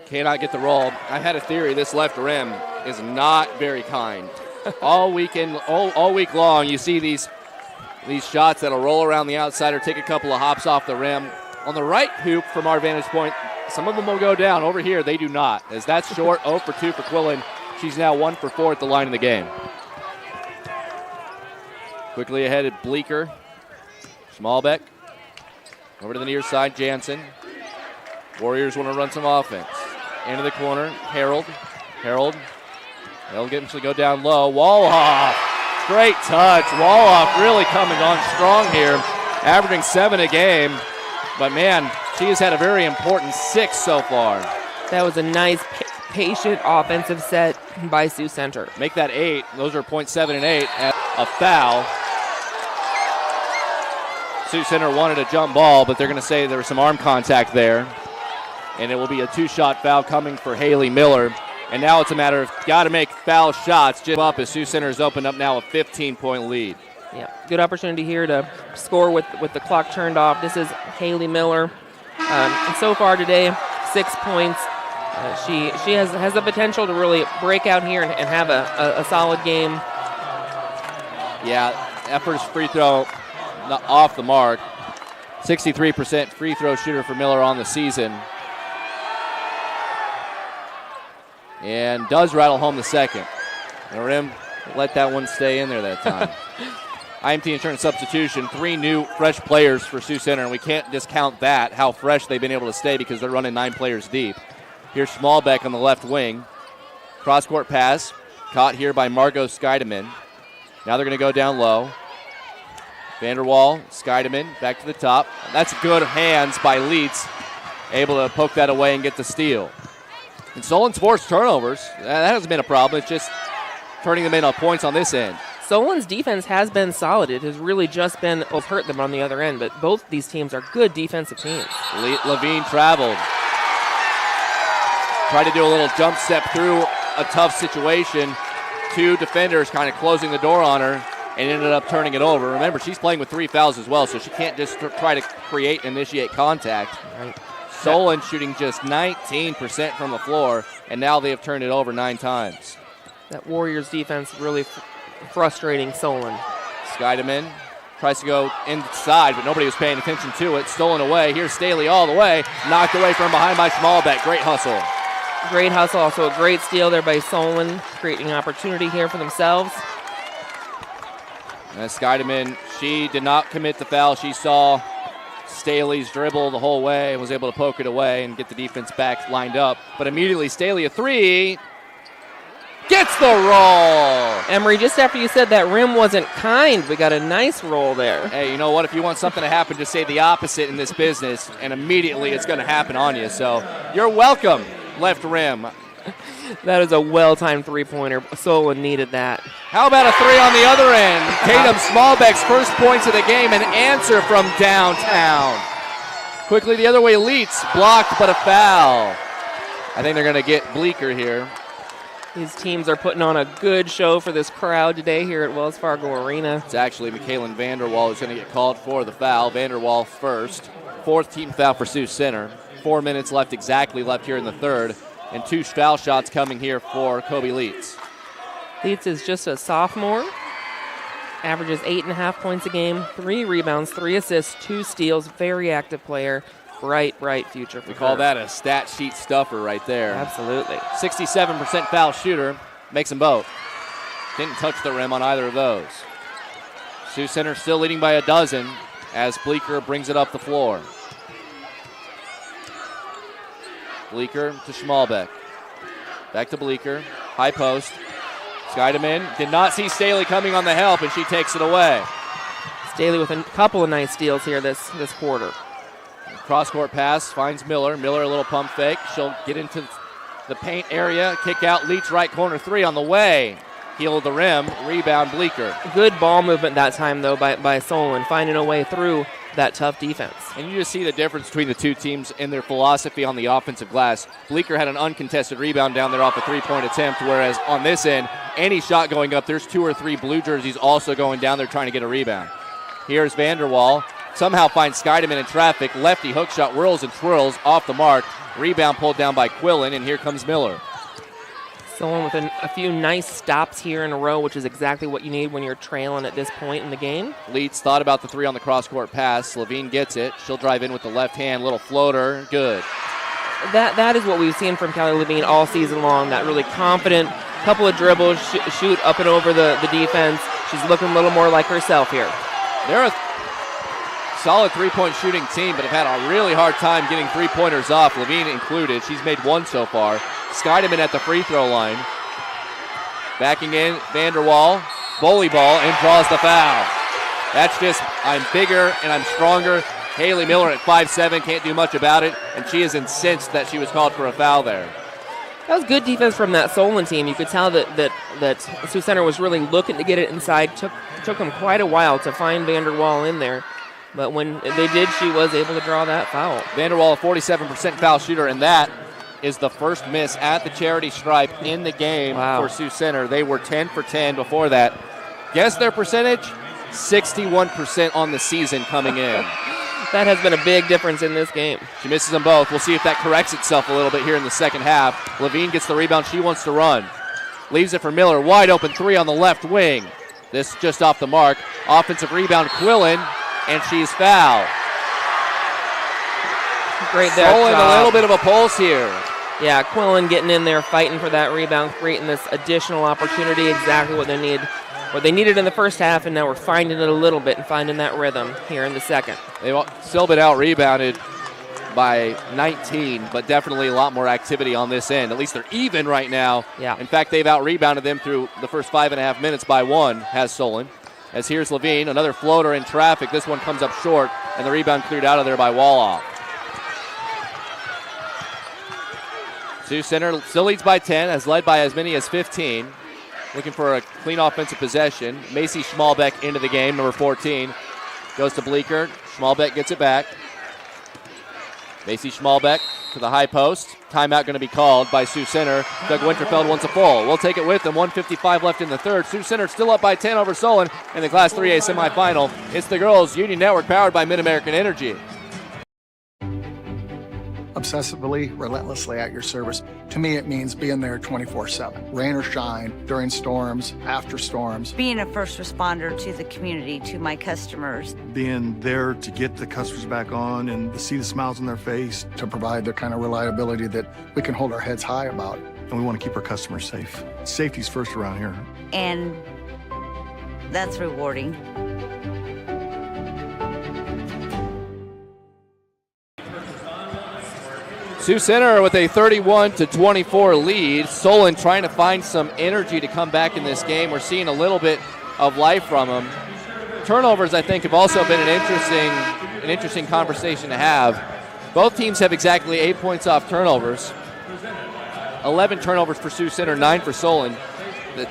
Cannot get the roll. I had a theory this left rim is not very kind. all week long, you see these shots that'll roll around the outside or take a couple of hops off the rim. On the right hoop, from our vantage point, some of them will go down. Over here, they do not, as that's short. 0 for 2 for Quillen. She's now 1 for 4 at the line of the game. Quickly ahead at Bleecker. Smallbeck. Over to the near side, Jansen. Warriors want to run some offense. Into the corner, Harold. They'll eventually go down low. Woloff. Great touch. Woloff really coming on strong here, averaging 7 a game. But, man, she has had a very important 6 so far. That was a nice, patient offensive set by Sioux Center. Make that 8. Those are .7 and 8 at a foul. Sioux Center wanted a jump ball, but they're going to say there was some arm contact there. And it will be a 2-shot foul coming for Haley Miller. And now it's a matter of got to make foul shots. Just up as Sioux Center has opened up now a 15-point lead. Yeah, good opportunity here to score with the clock turned off. This is Haley Miller. And so far today, 6 points. She has the potential to really break out here and have a solid game. Yeah, that first free throw off the mark. 63% free throw shooter for Miller on the season. And does rattle home the second. The rim let that one stay in there that time. IMT insurance substitution, 3 new fresh players for Sioux Center, and we can't discount that, how fresh they've been able to stay because they're running 9 players deep. Here's Smallbeck on the left wing. Cross-court pass, caught here by Margot Scheidemann. Now they're going to go down low. Vanderwall, Scheidemann, back to the top. That's good hands by Leitz, able to poke that away and get the steal. And Solon's forced turnovers. That hasn't been a problem. It's just turning them in on points on this end. Solon's defense has been solid. It has really just been hurt them on the other end, but both these teams are good defensive teams. Levine traveled. Tried to do a little jump step through a tough situation. 2 defenders kind of closing the door on her and ended up turning it over. Remember, she's playing with 3 fouls as well, so she can't just try to create and initiate contact. Right. Solon shooting just 19% from the floor, and now they have turned it over 9 times. That Warriors defense really frustrating Solon. Scheidemann tries to go inside, but nobody was paying attention to it. Stolen away. Here's Staley all the way. Knocked away from behind by Smallbeck. Great hustle. Great hustle. Also a great steal there by Solon, creating an opportunity here for themselves. And Scheidemann, she did not commit the foul. She saw Staley's dribble the whole way and was able to poke it away and get the defense back lined up. But immediately Staley a 3. Gets the roll. Emery, just after you said that rim wasn't kind, we got a nice roll there. Hey, you know what? If you want something to happen, just say the opposite in this business, and immediately it's going to happen on you. So you're welcome, left rim. That is a well-timed three-pointer. Solon needed that. How about a 3 on the other end? Tatum Smallbeck's first points of the game, an answer from downtown. Quickly the other way, Leitz blocked, but a foul. I think they're going to get Bleecker here. These teams are putting on a good show for this crowd today here at Wells Fargo Arena. It's actually Michaelin Vanderwall who's going to get called for the foul. Vanderwall first. 4th team foul for Sioux Center. 4 minutes left here in the third. And 2 foul shots coming here for Kobe Leitz. Leitz is just a sophomore. Averages 8.5 points a game, 3 rebounds, 3 assists, 2 steals. Very active player. Bright future for her. We call that a stat sheet stuffer right there. Absolutely. 67% foul shooter. Makes them both. Didn't touch the rim on either of those. Sioux Center still leading by 12 as Bleecker brings it up the floor. Bleecker to Smallbeck. Back to Bleecker. High post. Scheidemann did not see Staley coming on the help, and she takes it away. Staley with a couple of nice steals here this quarter. Cross-court pass finds Miller. Miller a little pump fake. She'll get into the paint area. Kick out, Leach right corner 3 on the way. Heel of the rim. Rebound Bleecker. Good ball movement that time, though, by Solon, finding a way through that tough defense. And you just see the difference between the two teams in their philosophy on the offensive glass. Bleecker had an uncontested rebound down there off a 3-point attempt, whereas on this end, any shot going up, there's 2 or 3 blue jerseys also going down there trying to get a rebound. Here's Vanderwall. Somehow finds Scheidemann in traffic. Lefty hook shot whirls and twirls off the mark. Rebound pulled down by Quillen, and here comes Miller. Solon with a few nice stops here in a row, which is exactly what you need when you're trailing at this point in the game. Leeds thought about the 3 on the cross-court pass. Levine gets it. She'll drive in with the left hand. Little floater. Good. that is what we've seen from Kelly Levine all season long, that really confident couple of dribbles, shoot up and over the defense. She's looking a little more like herself here. They're a solid three-point shooting team, but have had a really hard time getting three-pointers off, Levine included. She's made one so far. Scheidemann at the free throw line. Backing in, Vanderwall, volleyball, and draws the foul. That's just, I'm bigger and I'm stronger. Haley Miller at 5'7", can't do much about it, and she is incensed that she was called for a foul there. That was good defense from that Solon team. You could tell that Sioux Center was really looking to get it inside. Took them quite a while to find Vanderwall in there. But when they did, she was able to draw that foul. Vanderwall, a 47% foul shooter, and that is the first miss at the charity stripe in the game for Sioux Center. They were 10 for 10 before that. Guess their percentage? 61% on the season coming in. That has been a big difference in this game. She misses them both. We'll see if that corrects itself a little bit here in the second half. Levine gets the rebound. She wants to run. Leaves it for Miller. Wide open three on the left wing. This just off the mark. Offensive rebound, Quillen, and she's fouled. Great there. Solon a little bit of a pulse here. Yeah, Quillen getting in there, fighting for that rebound, creating this additional opportunity, exactly what they need. What they needed in the first half, and now we're finding it a little bit and finding that rhythm here in the second. They've still been out-rebounded by 19, but definitely a lot more activity on this end. At least they're even right now. Yeah. In fact, they've out-rebounded them through the first 5.5 minutes by one, has Solon. As here's Levine, another floater in traffic. This one comes up short, and the rebound cleared out of there by Woloff. Sioux Center still leads by 10, has led by as many as 15. Looking for a clean offensive possession. Macy Schmalbeck into the game, number 14. Goes to Bleeker. Schmalbeck gets it back. Macy Schmalbeck to the high post. Timeout going to be called by Sioux Center. Doug Winterfeld wants a full. We'll take it with them. 1:55 left in the third. Sioux Center still up by 10 over Solon in the Class 3A semifinal. It's the Girls Union Network powered by Mid-American Energy. Obsessively, relentlessly at your service. To me, it means being there 24/7. Rain or shine, during storms, after storms. Being a first responder to the community, to my customers. Being there to get the customers back on and to see the smiles on their face. To provide the kind of reliability that we can hold our heads high about. And we want to keep our customers safe. Safety's first around here. And that's rewarding. Sioux Center with a 31-24 lead. Solon trying to find some energy to come back in this game. We're seeing a little bit of life from them. Turnovers, I think, have also been an interesting conversation to have. Both teams have exactly 8 points off turnovers. 11 turnovers for Sioux Center, 9 for Solon. The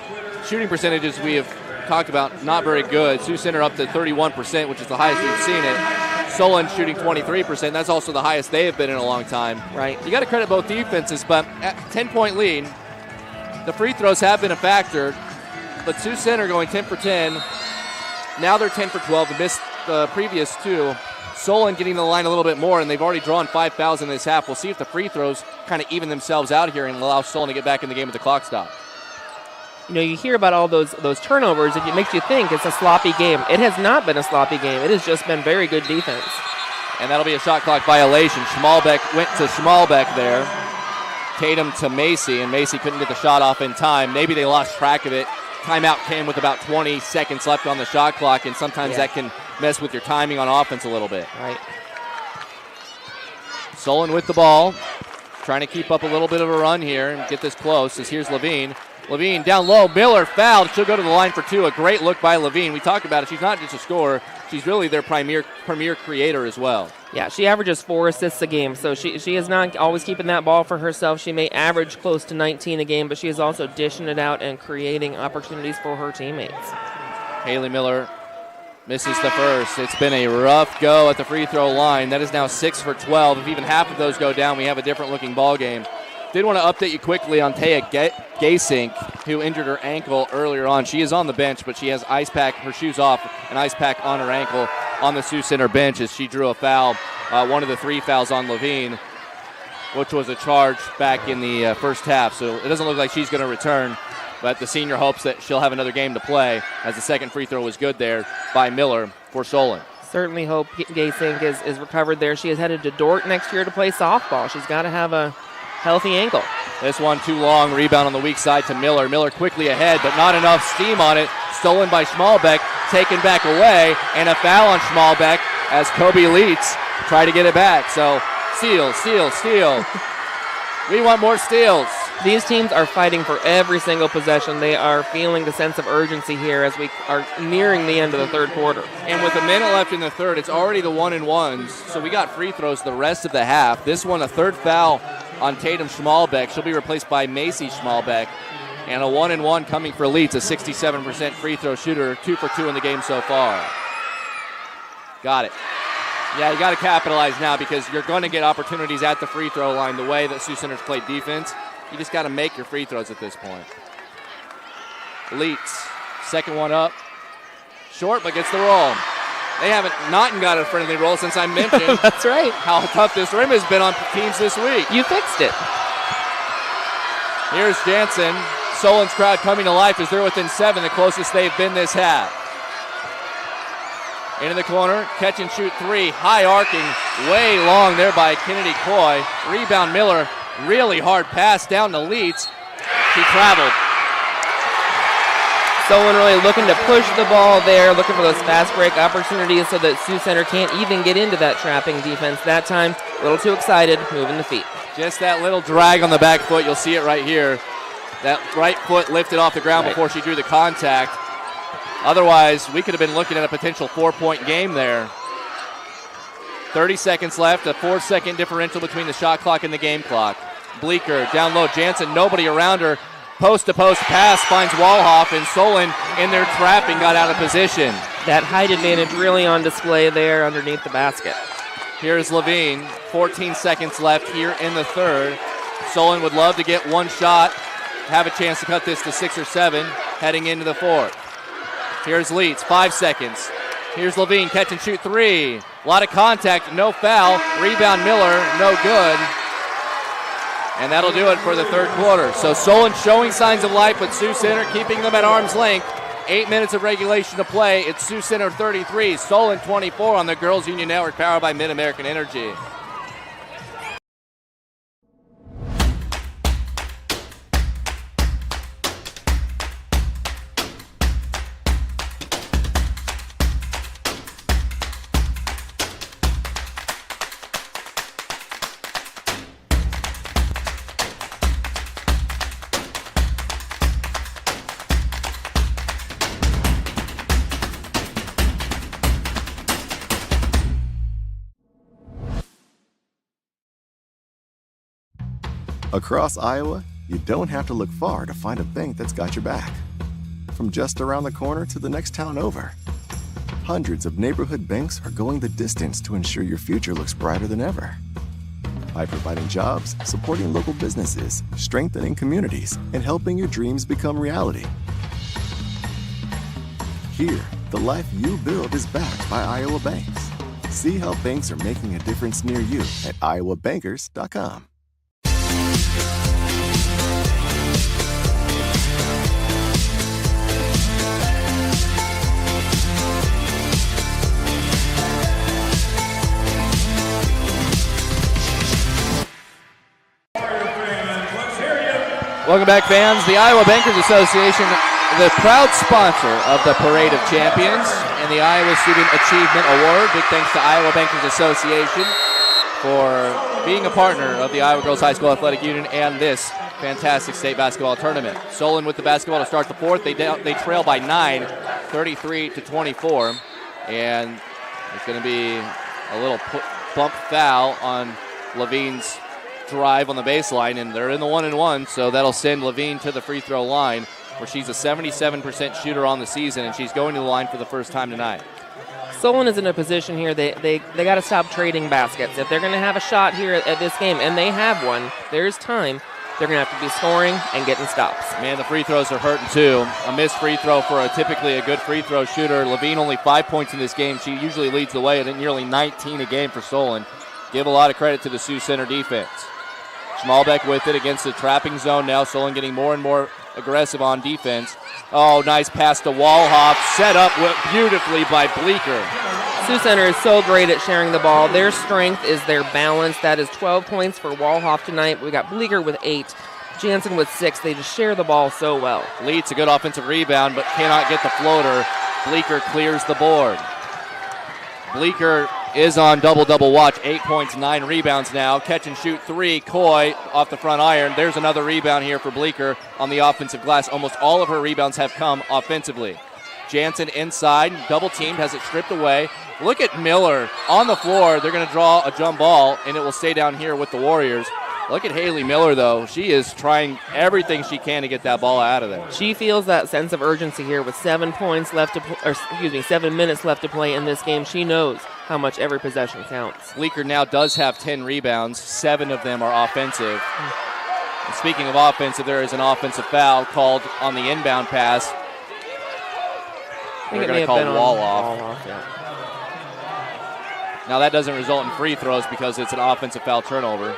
shooting percentages we have talked about, not very good. Sioux Center up to 31%, which is the highest we've seen it. Solon shooting 23%. That's also the highest they have been in a long time. Right. You got to credit both defenses, but at 10-point lead, the free throws have been a factor. But Sioux Center going 10 for 10. Now they're 10 for 12. They missed the previous two. Solon getting to the line a little bit more, and they've already drawn 5 fouls in this half. We'll see if the free throws kind of even themselves out here and allow Solon to get back in the game with the clock stop. You know, you hear about all those turnovers, and it makes you think it's a sloppy game. It has not been a sloppy game. It has just been very good defense. And that'll be a shot clock violation. Schmalbeck went to Schmalbeck there. Tatum to Macy, and Macy couldn't get the shot off in time. Maybe they lost track of it. Timeout came with about 20 seconds left on the shot clock, and sometimes that can mess with your timing on offense a little bit. Right. Solon with the ball, trying to keep up a little bit of a run here and get this close. As here's Levine. Levine down low. Miller fouled. She'll go to the line for two. A great look by Levine. We talked about it. She's not just a scorer. She's really their premier creator as well. Yeah, she averages 4 assists a game, so she is not always keeping that ball for herself. She may average close to 19 a game, but she is also dishing it out and creating opportunities for her teammates. Haley Miller misses the first. It's been a rough go at the free throw line. That is now 6 for 12. If even half of those go down, we have a different looking ball game. Did want to update you quickly on Taya Gasink, who injured her ankle earlier on. She is on the bench, but she has ice pack, her shoes off, an ice pack on her ankle on the Sioux Center bench as she drew a foul, one of the 3 fouls on Levine, which was a charge back in the first half. So it doesn't look like she's going to return, but the senior hopes that she'll have another game to play as the second free throw was good there by Miller for Solon. Certainly hope Gaysink is recovered there. She is headed to Dordt next year to play softball. She's got to have a healthy ankle. This one too long. Rebound on the weak side to Miller. Miller quickly ahead, but not enough steam on it. Stolen by Schmalbeck, taken back away, and a foul on Schmalbeck as Kobe Leitz try to get it back. So steal. We want more steals. These teams are fighting for every single possession. They are feeling the sense of urgency here as we are nearing the end of the third quarter. And with a minute left in the third, it's already the 1-and-1s. So we got free throws the rest of the half. This one, a third foul on Tatum Schmalbeck. She'll be replaced by Macy Schmalbeck. And a 1-and-1 coming for Leeds, a 67% free throw shooter, 2 for 2 in the game so far. Got it. Yeah, you got to capitalize now because you're going to get opportunities at the free throw line the way that Sioux Center's played defense. You just got to make your free throws at this point. Leeds, second one up. Short, but gets the roll. They haven't not got a friendly roll since I mentioned That's right. how tough this rim has been on teams this week. You fixed it. Here's Jansen. Solon's crowd coming to life as they're within 7, the closest they've been this half. Into the corner, catch and shoot 3, high arcing, way long there by Kennedy Coy. Rebound Miller, really hard pass down to Leeds. She traveled. Solon really looking to push the ball there, looking for those fast break opportunities so that Sioux Center can't even get into that trapping defense. That time, a little too excited, moving the feet. Just that little drag on the back foot, you'll see it right here. That right foot lifted off the ground before she drew the contact. Otherwise, we could have been looking at a potential 4-point game there. 30 seconds left, a 4-second differential between the shot clock and the game clock. Bleeker down low, Jansen, nobody around her. Post-to-post pass finds Walhoff, and Solon in their trapping got out of position. That height advantage really on display there underneath the basket. Here's Levine, 14 seconds left here in the third. Solon would love to get one shot, have a chance to cut this to 6 or 7 heading into the fourth. Here's Leeds, 5 seconds. Here's Levine, catch and shoot 3. A lot of contact, no foul. Rebound Miller, no good. And that'll do it for the third quarter. So Solon showing signs of life, but Sioux Center keeping them at arm's length. 8 minutes of regulation to play. It's Sioux Center 33, Solon 24 on the Girls Union Network, powered by Mid-American Energy. Across Iowa, you don't have to look far to find a bank that's got your back. From just around the corner to the next town over, hundreds of neighborhood banks are going the distance to ensure your future looks brighter than ever. By providing jobs, supporting local businesses, strengthening communities, and helping your dreams become reality. Here, the life you build is backed by Iowa banks. See how banks are making a difference near you at iowabankers.com. Welcome back, fans. The Iowa Bankers Association, the proud sponsor of the Parade of Champions and the Iowa Student Achievement Award. Big thanks to Iowa Bankers Association for being a partner of the Iowa Girls High School Athletic Union and this fantastic state basketball tournament. Solon with the basketball to start the fourth. They trail by 9, 33-24. And it's going to be a little bump foul on Levine's drive on the baseline, and they're in the 1-and-1, so that'll send Levine to the free throw line, where she's a 77% shooter on the season, and she's going to the line for the first time tonight. Solon is in a position here, they got to stop trading baskets. If they're going to have a shot here at this game, and they have one, there's time, they're going to have to be scoring and getting stops. Man, the free throws are hurting too. A missed free throw for typically a good free throw shooter. Levine only 5 points in this game. She usually leads the way at nearly 19 a game for Solon. Give a lot of credit to the Sioux Center defense. Schmalbeck with it against the trapping zone now. Solon getting more and more aggressive on defense. Oh, nice pass to Walhoff. Set up beautifully by Bleeker. Sioux Center is so great at sharing the ball. Their strength is their balance. That is 12 points for Walhoff tonight. We got Bleecker with 8, Jansen with 6. They just share the ball so well. Leeds a good offensive rebound, but cannot get the floater. Bleecker clears the board. Bleecker is on double-double watch. 8 points, 9 rebounds now. Catch and shoot 3. Coy off the front iron. There's another rebound here for Bleecker on the offensive glass. Almost all of her rebounds have come offensively. Jansen inside, double-teamed, has it stripped away. Look at Miller on the floor. They're going to draw a jump ball, and it will stay down here with the Warriors. Look at Haley Miller, though. She is trying everything she can to get that ball out of there. She feels that sense of urgency here with 7 minutes left to play in this game. She knows how much every possession counts. Bleecker now does have 10 rebounds. 7 of them are offensive. And speaking of offensive, there is an offensive foul called on the inbound pass. They're going to call wall off. Yeah. Now that doesn't result in free throws because it's an offensive foul turnover.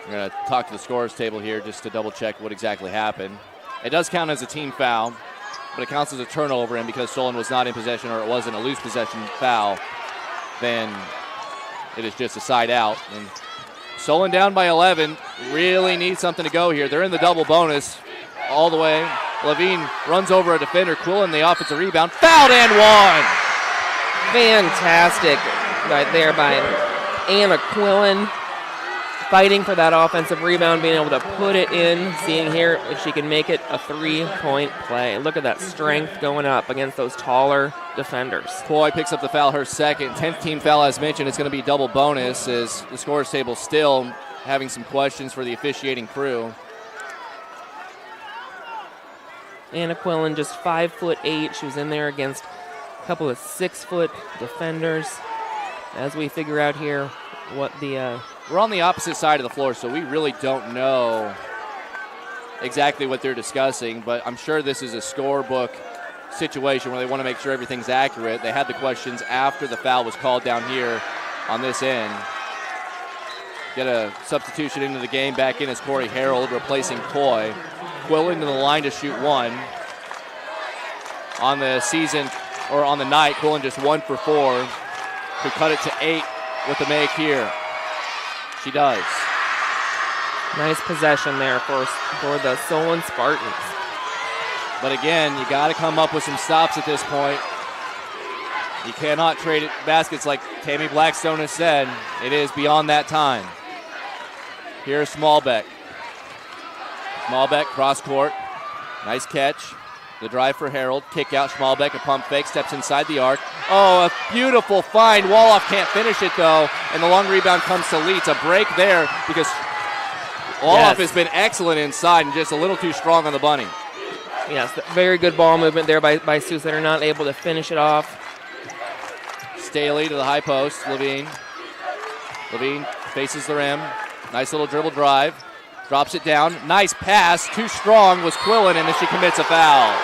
I'm going to talk to the scorer's table here just to double check what exactly happened. It does count as a team foul, but it counts as a turnover, and because Solon was not in possession or it wasn't a loose possession foul, then it is just a side out. And Solon down by 11, really needs something to go here. They're in the double bonus all the way. Levine runs over a defender. Quillen, the offensive rebound, fouled and one. Fantastic right there by Anna Quillen, fighting for that offensive rebound, being able to put it in, seeing here if she can make it a 3-point play. Look at that strength going up against those taller defenders. Coy picks up the foul, her second. 10th team foul, as mentioned. It's going to be double bonus as the scorer's table still having some questions for the officiating crew. Anna Quillen, just 5'8". She was in there against a couple of 6-foot defenders. As we figure out here what the... We're on the opposite side of the floor, so we really don't know exactly what they're discussing, but I'm sure this is a scorebook situation where they want to make sure everything's accurate. They had the questions after the foul was called down here on this end. Get a substitution into the game. Back in is Corey Harold replacing Coy. Quillen to the line to shoot 1. On the season, or on the night, Quillen just 1 for 4. Could cut it to 8 with the make here. She does. Nice possession there for the Solon Spartans. But again, you got to come up with some stops at this point. You cannot trade baskets like Tammy Blackstone has said. It is beyond that time. Here's Smallbeck. Smallbeck, cross court. Nice catch. The drive for Harold. Kick out. Schmalbeck, a pump fake. Steps inside the arc. Oh, a beautiful find. Woloff can't finish it, though. And the long rebound comes to Leeds. A break there because Woloff has been excellent inside and just a little too strong on the bunny. Yes, very good ball movement there by Sioux that are not able to finish it off. Staley to the high post. Levine faces the rim. Nice little dribble drive. Drops it down. Nice pass. Too strong was Quillen, and then she commits a foul.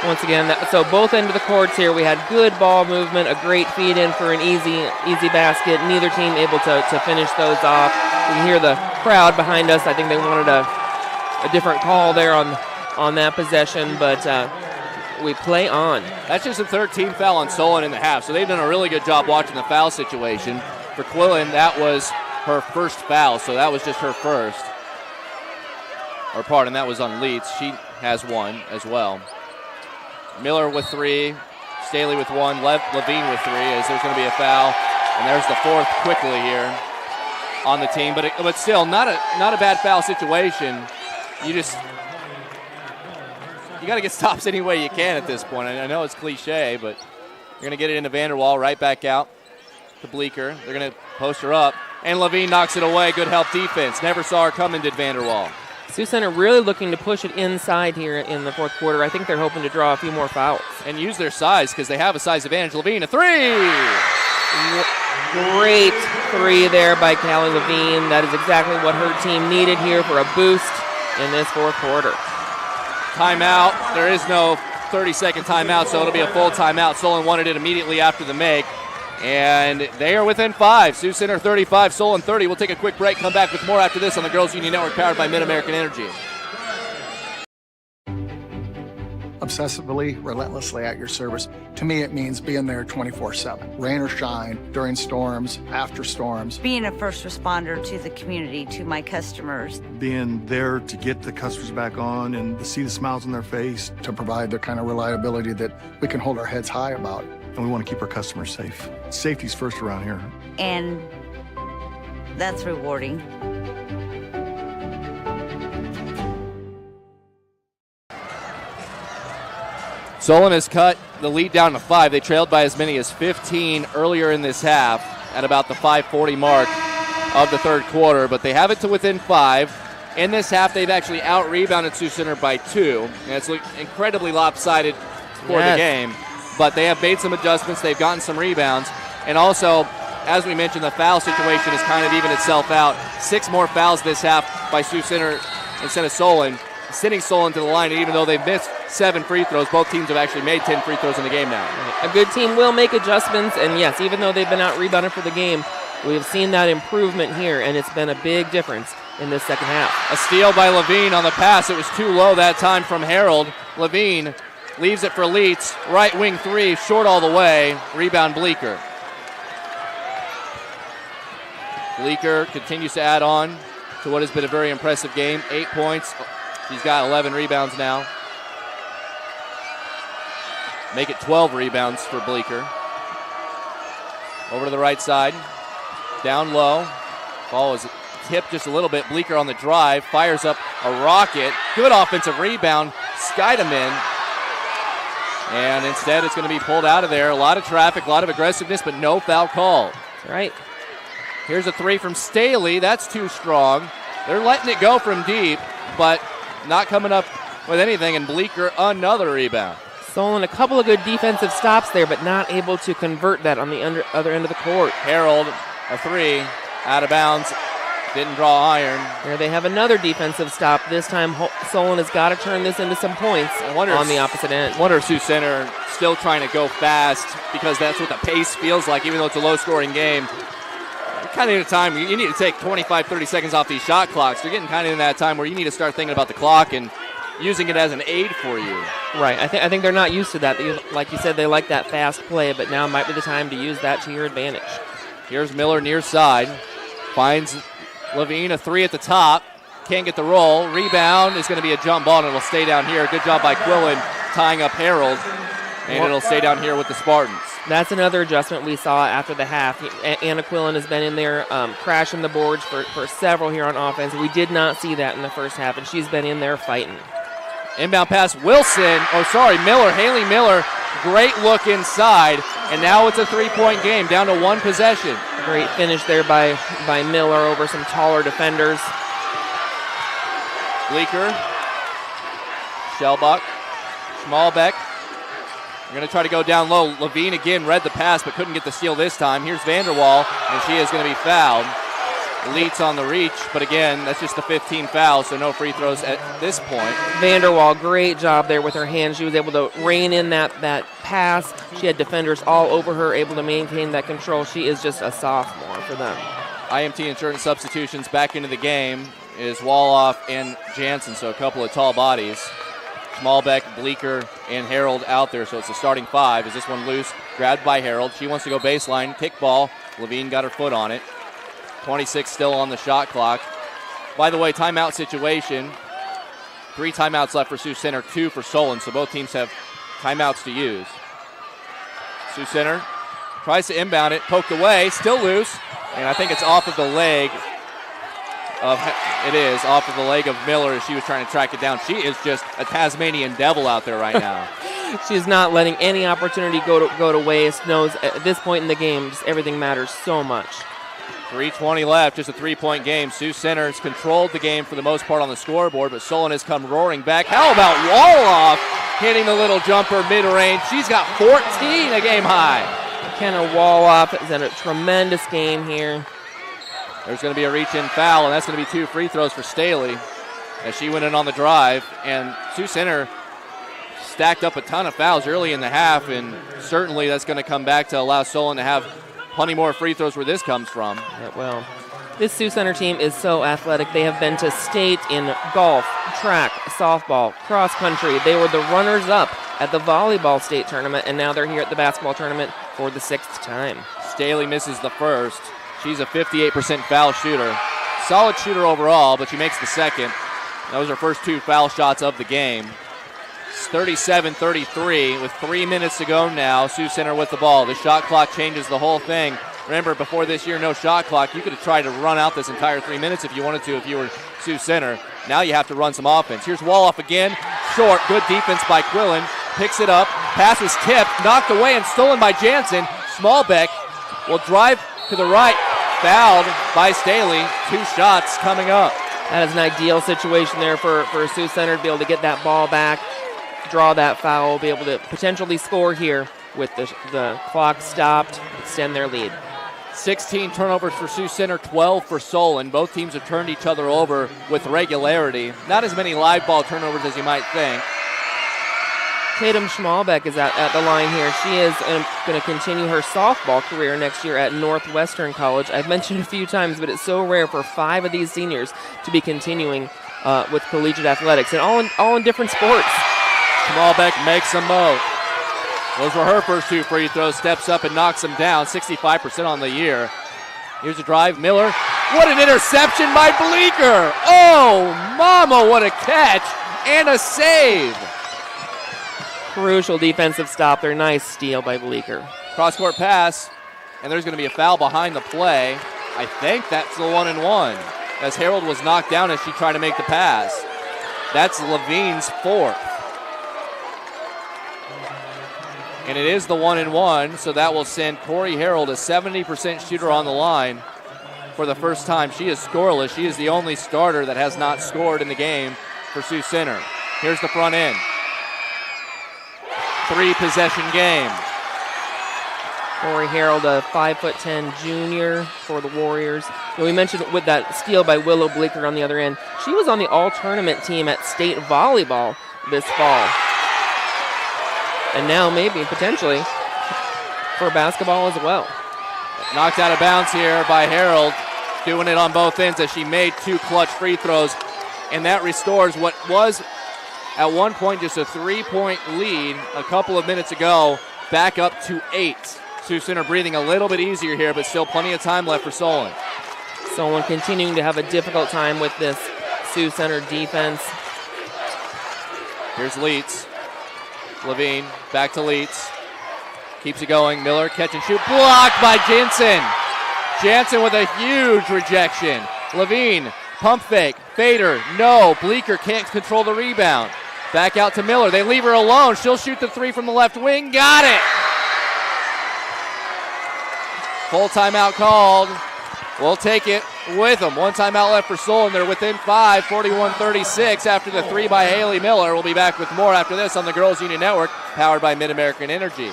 Once again, so both ends of the courts here, we had good ball movement, a great feed in for an easy basket. Neither team able to finish those off. We can hear the crowd behind us. I think they wanted a different call there on that possession, but we play on. That's just a 13th foul on Solon in the half, so they've done a really good job watching the foul situation. For Quillen, that was her first foul, so that was just her first. That was on Leeds. She has 1 as well. Miller with 3, Staley with 1, Levine with 3, as there's going to be a foul. And there's the 4th quickly here on the team. But still, not a bad foul situation. You got to get stops any way you can at this point. I know it's cliche, but you're going to get it into Vanderwall, right back out to Bleecker. They're going to post her up. And Levine knocks it away. Good help defense. Never saw her coming, did Vanderwall. Sioux Center really looking to push it inside here in the 4th quarter. I think they're hoping to draw a few more fouls. And use their size because they have a size advantage. Levine, a 3! Great 3 there by Callie Levine. That is exactly what her team needed here for a boost in this 4th quarter. Timeout. There is no 30-second timeout, so it'll be a full timeout. Solon wanted it immediately after the make. And they are within 5. Sioux Center 35, Solon 30. We'll take a quick break, come back with more after this on the Girls Union Network, powered by Mid-American Energy. obsessively, relentlessly at your service. To me, it means being there 24/7, rain or shine, during storms, after storms. Being a first responder to the community, to my customers. Being there to get the customers back on and to see the smiles on their face. To provide the kind of reliability that we can hold our heads high about. And we want to keep our customers safe. Safety's first around here. And that's rewarding. Solon has cut the lead down to 5. They trailed by as many as 15 earlier in this half at about the 5:40 mark of the third quarter, but they have it to within 5. In this half, they've actually out-rebounded Sioux Center by 2, and it's incredibly lopsided for the game. But they have made some adjustments. They've gotten some rebounds. And also, as we mentioned, the foul situation has kind of evened itself out. 6 more fouls this half by Sioux Center instead of Solon, sending Solon to the line. And even though they've missed 7 free throws, both teams have actually made 10 free throws in the game now. A good team will make adjustments, and yes, even though they've been out-rebounded for the game, we've seen that improvement here, and it's been a big difference in this second half. A steal by Levine on the pass. It was too low that time from Harold. Levine leaves it for Leitz. Right wing 3, short all the way. Rebound Bleeker. Bleeker continues to add on to what has been a very impressive game. 8 points. He's got 11 rebounds now. Make it 12 rebounds for Bleeker. Over to the right side. Down low. Ball is tipped just a little bit. Bleeker on the drive. Fires up a rocket. Good offensive rebound. Scheidemann. And instead it's going to be pulled out of there. A lot of traffic, a lot of aggressiveness, but no foul call. Right. Here's a 3 from Staley. That's too strong. They're letting it go from deep, but not coming up with anything. And Bleeker, another rebound. Solon, a couple of good defensive stops there, but not able to convert that on the other end of the court. Harold, a 3, out of bounds. Didn't draw iron. There they have another defensive stop. This time Solon has got to turn this into some points on the opposite end. I wonder if Sioux Center still trying to go fast, because that's what the pace feels like, even though it's a low-scoring game. Kind of in a time you need to take 25, 30 seconds off these shot clocks. You're getting kind of in that time where you need to start thinking about the clock and using it as an aid for you. Right. I think they're not used to that. Like you said, they like that fast play, but now might be the time to use that to your advantage. Here's Miller near side. Finds Levine, a 3 at the top. Can't get the roll. Rebound is going to be a jump ball, and it'll stay down here. Good job by Quillen tying up Harold, and it'll stay down here with the Spartans. That's another adjustment we saw after the half. Anna Quillen has been in there crashing the boards for several here on offense. We did not see that in the first half, and she's been in there fighting. Inbound pass, Miller, Haley Miller. Great look inside, and now it's a 3-point game, down to 1 possession. Great finish there by Miller over some taller defenders. Bleeker, Shellbuck, Schmalbeck. We're going to try to go down low. Levine again read the pass but couldn't get the steal this time. Here's Vanderwall, and she is going to be fouled. Leitz on the reach, but again, that's just the 15 fouls, so no free throws at this point. Vanderwall, great job there with her hands. She was able to rein in that pass. She had defenders all over her, able to maintain that control. She is just a sophomore for them. IMT insurance substitutions back into the game is Woloff and Jansen, so a couple of tall bodies. Schmalbeck, Bleeker, and Harold out there, so it's the starting 5. Is this one loose? Grabbed by Harold. She wants to go baseline, kick ball. Levine got her foot on it. 26 still on the shot clock. By the way, timeout situation. 3 timeouts left for Sioux Center, 2 for Solon, so both teams have timeouts to use. Sioux Center tries to inbound it, poked away, still loose, and I think it's off of the leg of Miller as she was trying to track it down. She is just a Tasmanian devil out there right now. She's not letting any opportunity go to waste. Knows at this point in the game, just everything matters so much. 3:20 left, just a 3-point game. Sioux Center has controlled the game for the most part on the scoreboard, but Solon has come roaring back. How about Woloff hitting the little jumper mid-range? She's got 14, a game high. Kenna Woloff has had a tremendous game here. There's going to be a reach-in foul, and that's going to be 2 free throws for Staley as she went in on the drive. And Sioux Center stacked up a ton of fouls early in the half, and certainly that's going to come back to allow Solon to have plenty more free throws where this comes from. Yeah, well, This Sioux Center team is so athletic. They have been to state in golf, track, softball, cross country. They were the runners-up at the volleyball state tournament, and now they're here at the basketball tournament for the 6th time. Staley misses the first. She's a 58% foul shooter. Solid shooter overall, but she makes the second. Those are her first 2 foul shots of the game. It's 37-33 with 3 minutes to go now. Sioux Center with the ball. The shot clock changes the whole thing. Remember, before this year, no shot clock. You could have tried to run out this entire 3 minutes if you wanted to, if you were Sioux Center. Now you have to run some offense. Here's Woloff again. Short. Good defense by Quillen. Picks it up. Pass was tipped, knocked away, and stolen by Jansen. Smallbeck will drive to the right. Fouled by Staley. 2 shots coming up. That is an ideal situation there for Sioux Center to be able to get that ball back, draw that foul, be able to potentially score here with the clock stopped, extend their lead. 16 turnovers for Sioux Center, 12 for Solon. Both teams have turned each other over with regularity. Not as many live ball turnovers as you might think. Tatum Schmalbeck is at the line here. She is going to continue her softball career next year at Northwestern College. I've mentioned a few times, but it's so rare for 5 of these seniors to be continuing with collegiate athletics, and all in different sports. Schmalbeck makes them both. Those were her first 2 free throws. Steps up and knocks them down. 65% on the year. Here's a drive. Miller. What an interception by Bleeker. Oh, mama, what a catch and a save. Crucial defensive stop there. Nice steal by Bleeker. Cross-court pass, and there's going to be a foul behind the play. I think that's the 1-and-1, as Harold was knocked down as she tried to make the pass. That's Levine's 4th. And it is the 1-and-1, so that will send Corey Harold, a 70% shooter, on the line for the first time. She is scoreless. She is the only starter that has not scored in the game for Sioux Center. Here's the front end. 3-possession game. Corey Harold, a 5'10" junior for the Warriors. We mentioned with that steal by Willow Bleeker on the other end, she was on the all-tournament team at state volleyball this fall. And now maybe, potentially, for basketball as well. Knocked out of bounds here by Harold, doing it on both ends as she made 2 clutch free throws. And that restores what was, at one point, just a 3-point lead a couple of minutes ago, back up to 8. Sioux Center breathing a little bit easier here, but still plenty of time left for Solon. Solon continuing to have a difficult time with this Sioux Center defense. Here's Leitz. Levine, back to Leitz. Keeps it going. Miller, catch and shoot. Blocked by Jansen. Jansen with a huge rejection. Levine, pump fake. Fader, no. Bleeker can't control the rebound. Back out to Miller. They leave her alone. She'll shoot the 3 from the left wing. Got it. Full timeout called. We'll take it with them. 1 timeout left for Solon. They're within 5, 41-36 after the 3 by Haley Miller. We'll be back with more after this on the Girls Union Network, powered by Mid-American Energy.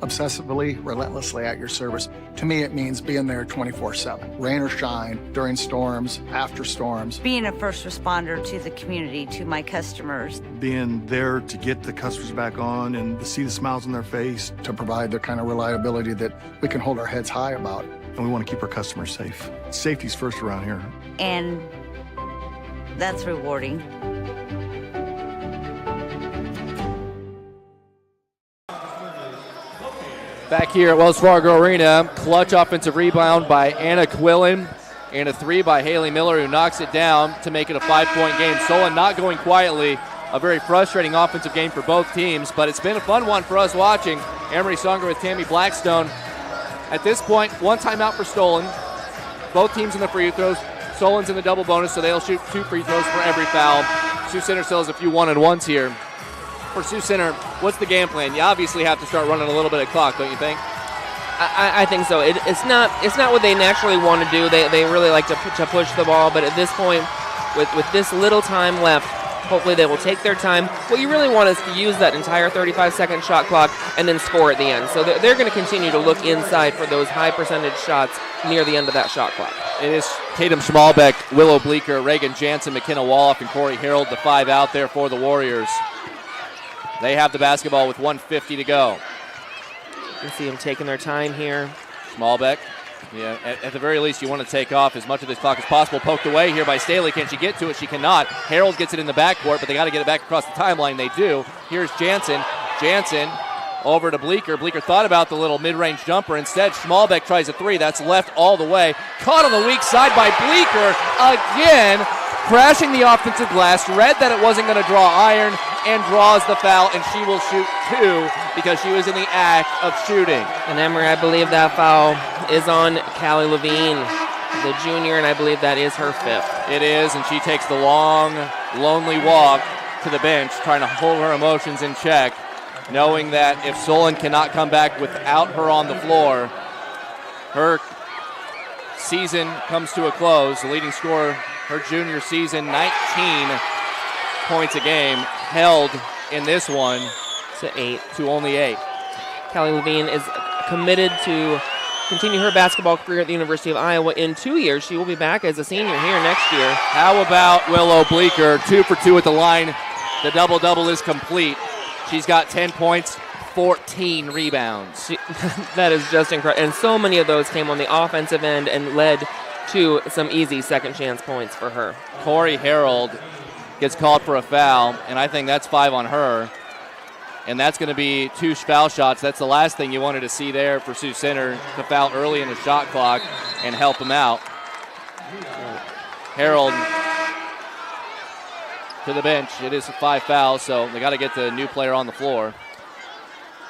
Obsessively, relentlessly at your service. To me, it means being there 24/7. Rain or shine, during storms, after storms. Being a first responder to the community, to my customers. Being there to get the customers back on and to see the smiles on their face. To provide the kind of reliability that we can hold our heads high about. And we want to keep our customers safe. Safety's first around here. And that's rewarding. Back here at Wells Fargo Arena, clutch offensive rebound by Anna Quillen and a 3 by Haley Miller, who knocks it down to make it a 5-point game. Solon not going quietly. A very frustrating offensive game for both teams, but it's been a fun one for us watching. Emery Songer with Tammy Blackstone. At this point, 1 timeout for Solon. Both teams in the free throws. Solon's in the double bonus, so they'll shoot 2 free throws for every foul. Sioux Center still has a few 1-and-1s here. For Sioux Center, what's the game plan? You obviously have to start running a little bit of clock, don't you think? I think so. It's not what they naturally want to do. They really like to push the ball, but at this point, with this little time left, hopefully they will take their time. What you really want is to use that entire 35-second shot clock and then score at the end. So they're going to continue to look inside for those high percentage shots near the end of that shot clock. It is Tatum Schmalbeck, Willow Bleeker, Reagan Jansen, McKenna Woloff, and Corey Harold, the 5 out there for the Warriors. They have the basketball with 1:50 to go. You can see them taking their time here. Schmalbeck Yeah, at the very least, you want to take off as much of this clock as possible. Poked away here by Staley. Can she get to it? She cannot. Harold gets it in the backcourt, but they got to get it back across the timeline. They do. Here's Jansen. Jansen over to Bleeker. Bleeker thought about the little mid-range jumper. Instead, Schmalbeck tries a three. That's left all the way. Caught on the weak side by Bleeker again. Crashing the offensive glass. Read that it wasn't going to draw iron and draws the foul, and she will shoot 2 because she was in the act of shooting. And Emery, I believe that foul is on Callie Levine, the junior, and I believe that is her 5th. It is, and she takes the long, lonely walk to the bench, trying to hold her emotions in check, knowing that if Solon cannot come back without her on the floor, her season comes to a close. The leading scorer, her junior season, 19 points a game, held in this one to only 8. Callie Levine is committed to continue her basketball career at the University of Iowa in 2 years. She will be back as a senior here next year. How about Willow Bleeker? 2 for 2 at the line. The double-double is complete. She's got 10 points, 14 rebounds. That is just incredible. And so many of those came on the offensive end and led to some easy second chance points for her. Corey Harold gets called for a foul, and I think that's 5 on her. And that's going to be 2 foul shots. That's the last thing you wanted to see there for Sioux Center, to foul early in the shot clock and help them out. Harold to the bench. It is 5 fouls, so they got to get the new player on the floor.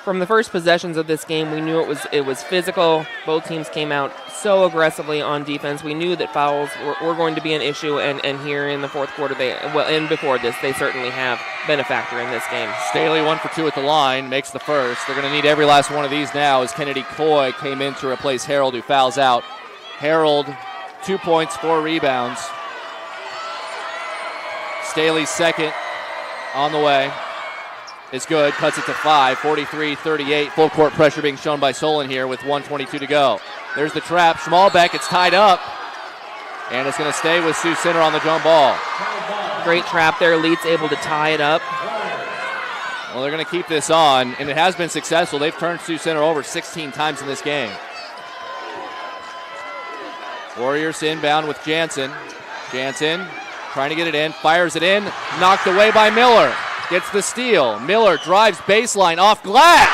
From the first possessions of this game, we knew it was physical. Both teams came out so aggressively on defense. We knew that fouls were going to be an issue, and here in the fourth quarter, and before this, they certainly have been a factor in this game. Staley 1 for 2 at the line, makes the first. They're going to need every last one of these now as Kennedy Coy came in to replace Harold, who fouls out. Harold, 2 points, 4 rebounds. Staley's second on the way. It's good, cuts it to 5, 43-38. Full court pressure being shown by Solon here with 1:22 to go. There's the trap. Schmalbeck, it's tied up. And it's going to stay with Sioux Center on the jump ball. Great trap there. Leeds able to tie it up. Well, they're going to keep this on, and it has been successful. They've turned Sioux Center over 16 times in this game. Warriors inbound with Jansen. Jansen trying to get it in, fires it in, knocked away by Miller. Gets the steal. Miller drives baseline off glass.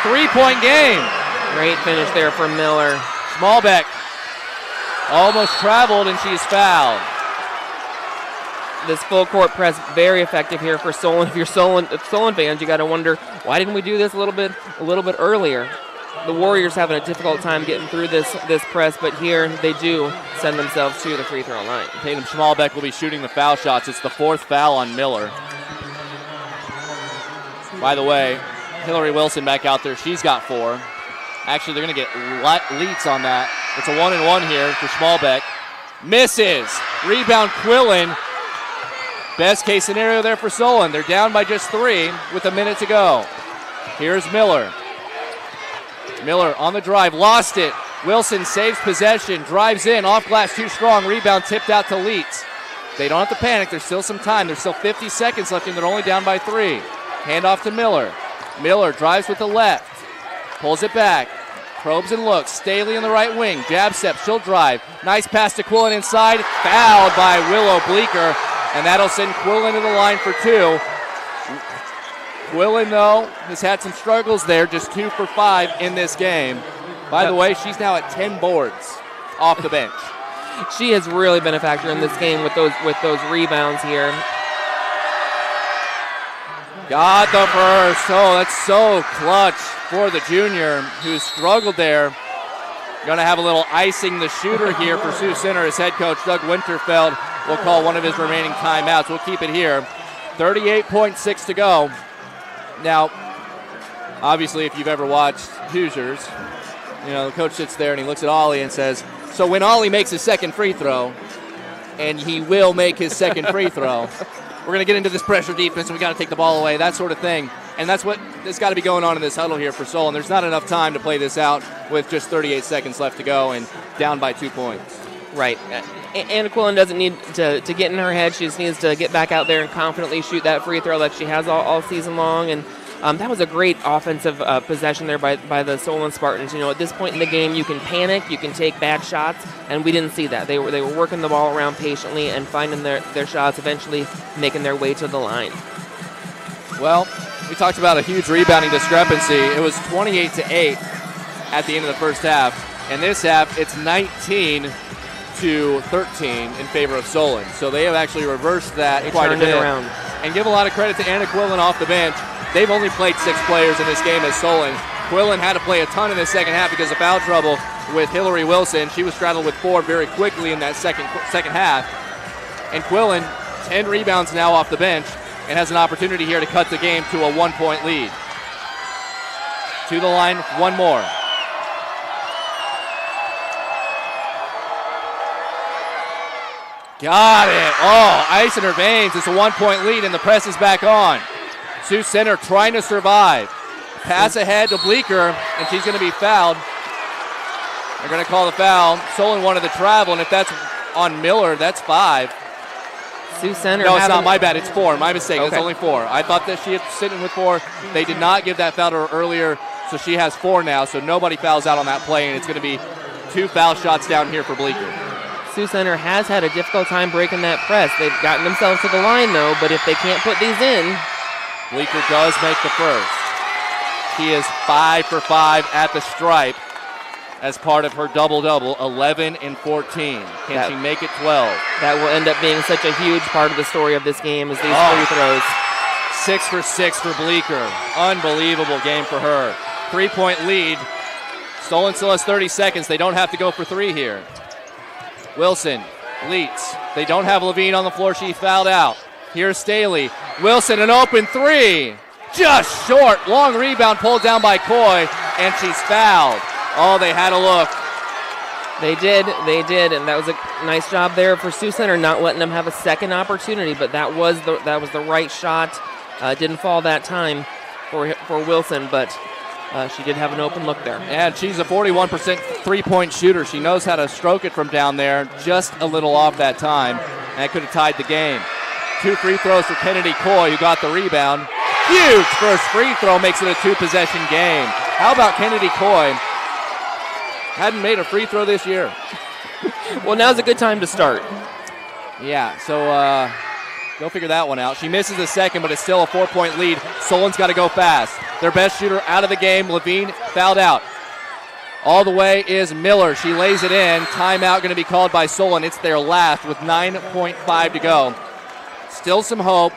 3-point game. Great finish there for Miller. Schmalbeck almost traveled, and she's fouled. This full court press very effective here for Solon. If you're Solon fans, you got to wonder, why didn't we do this a little bit earlier? The Warriors having a difficult time getting through this press, but here they do send themselves to the free throw line. Tatum Schmalbeck will be shooting the foul shots. It's the 4th foul on Miller. By the way, Hillary Wilson back out there. She's got 4. Actually, they're going to get Leets on that. It's a 1-and-1 here for Schmalbeck. Misses. Rebound Quillen. Best case scenario there for Solon. They're down by just 3 with a minute to go. Here's Miller. Miller on the drive. Lost it. Wilson saves possession. Drives in. Off glass too strong. Rebound tipped out to Leets. They don't have to panic. There's still some time. There's still 50 seconds left, and they're only down by 3. Hand off to Miller. Miller drives with the left. Pulls it back. Probes and looks. Staley in the right wing. Jab step. She'll drive. Nice pass to Quillen inside. Fouled by Willow Bleeker. And that'll send Quillen to the line for 2. Quillen, though, has had some struggles there. Just 2 for 5 in this game. By the way, she's now at 10 boards off the bench. She has really been a factor in this game with those rebounds here. Got the first. Oh, that's so clutch for the junior who struggled there. Going to have a little icing the shooter here for Sioux Center as head coach Doug Winterfeld will call one of his remaining timeouts. We'll keep it here. 38.6 to go. Now, obviously, if you've ever watched Hoosiers, you know, the coach sits there and he looks at Ollie and says, so when Ollie makes his second free throw, and he will make his second free throw, we're going to get into this pressure defense, and we got to take the ball away, that sort of thing. And that's what has got to be going on in this huddle here for Solon. There's not enough time to play this out with just 38 seconds left to go and down by 2 points. Right. Anna Quillen doesn't need to get in her head. She just needs to get back out there and confidently shoot that free throw like she has all season long. And That was a great offensive possession there by the Solon Spartans. You know, at this point in the game, you can panic, you can take bad shots, and we didn't see that. They were working the ball around patiently and finding their shots, eventually making their way to the line. Well, we talked about a huge rebounding discrepancy. It was 28-8 at the end of the first half. In this half, it's 19-13 in favor of Solon. So they have actually reversed that quite a bit. Around. And give a lot of credit to Anna Quillen off the bench. They've only played 6 players in this game as Solon. Quillen had to play a ton in the second half because of foul trouble with Hillary Wilson. She was straddled with 4 very quickly in that second half. And Quillen, 10 rebounds now off the bench, and has an opportunity here to cut the game to a 1-point lead. To the line, one more. Got it. Oh, ice in her veins. It's a 1-point lead, and the press is back on. Sioux Center trying to survive. Pass ahead to Bleeker, and she's going to be fouled. They're going to call the foul. Solon wanted to travel, and if that's on Miller, that's 5. Sioux Center. No, it's not. My bad. It's 4. My mistake. Okay. It's only 4. I thought that she had sitting with 4. They did not give that foul to her earlier, so she has 4 now. So nobody fouls out on that play, and it's going to be 2 foul shots down here for Bleeker. Sioux Center has had a difficult time breaking that press. They've gotten themselves to the line, though, but if they can't put these in. Bleeker does make the first. She is 5 for 5 at the stripe as part of her double-double, 11 and 14. Can she make it 12? That will end up being such a huge part of the story of this game is these free throws. 6 for 6 for Bleeker. Unbelievable game for her. 3-point lead. Solon still has 30 seconds. They don't have to go for 3 here. Wilson, Leitz. They don't have Levine on the floor. She fouled out. Here's Staley. Wilson, an open 3. Just short. Long rebound pulled down by Coy, and she's fouled. Oh, they had a look. They did, and that was a nice job there for Sioux Center, not letting them have a second opportunity, but that was the right shot. Didn't fall that time for Wilson, but she did have an open look there. And she's a 41% three-point shooter. She knows how to stroke it from down there, just a little off that time, and that could have tied the game. 2 free throws for Kennedy Coy, who got the rebound. Huge first free throw, makes it a 2-possession game. How about Kennedy Coy? Hadn't made a free throw this year. Well, now's a good time to start. Yeah, so go figure that one out. She misses the second, but it's still a 4-point lead. Solon's got to go fast. Their best shooter out of the game, Levine, fouled out. All the way is Miller. She lays it in. Timeout going to be called by Solon. It's their last with 9.5 to go. Still some hope.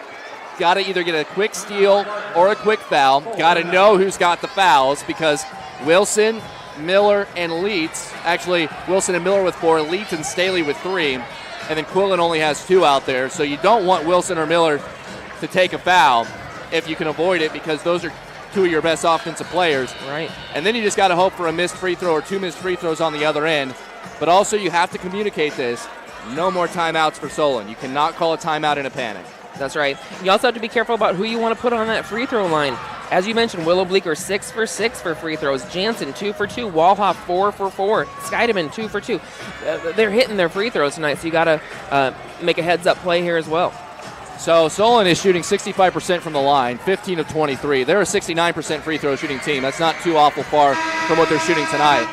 Got to either get a quick steal or a quick foul. Got to know who's got the fouls because Wilson, Miller, and Leitz. Actually, Wilson and Miller with 4, Leitz and Staley with 3. And then Quillen only has 2 out there. So you don't want Wilson or Miller to take a foul if you can avoid it because those are 2 of your best offensive players. Right. And then you just got to hope for a missed free throw or 2 missed free throws on the other end. But also you have to communicate this. No more timeouts for Solon. You cannot call a timeout in a panic. That's right. You also have to be careful about who you want to put on that free throw line. As you mentioned, Willow Bleeker 6 for 6 for free throws. Jansen 2 for 2. Walhoff 4 for 4. Scheidemann 2 for 2. They're hitting their free throws tonight, so you got to make a heads-up play here as well. So Solon is shooting 65% from the line, 15 of 23. They're a 69% free throw shooting team. That's not too awful far from what they're shooting tonight.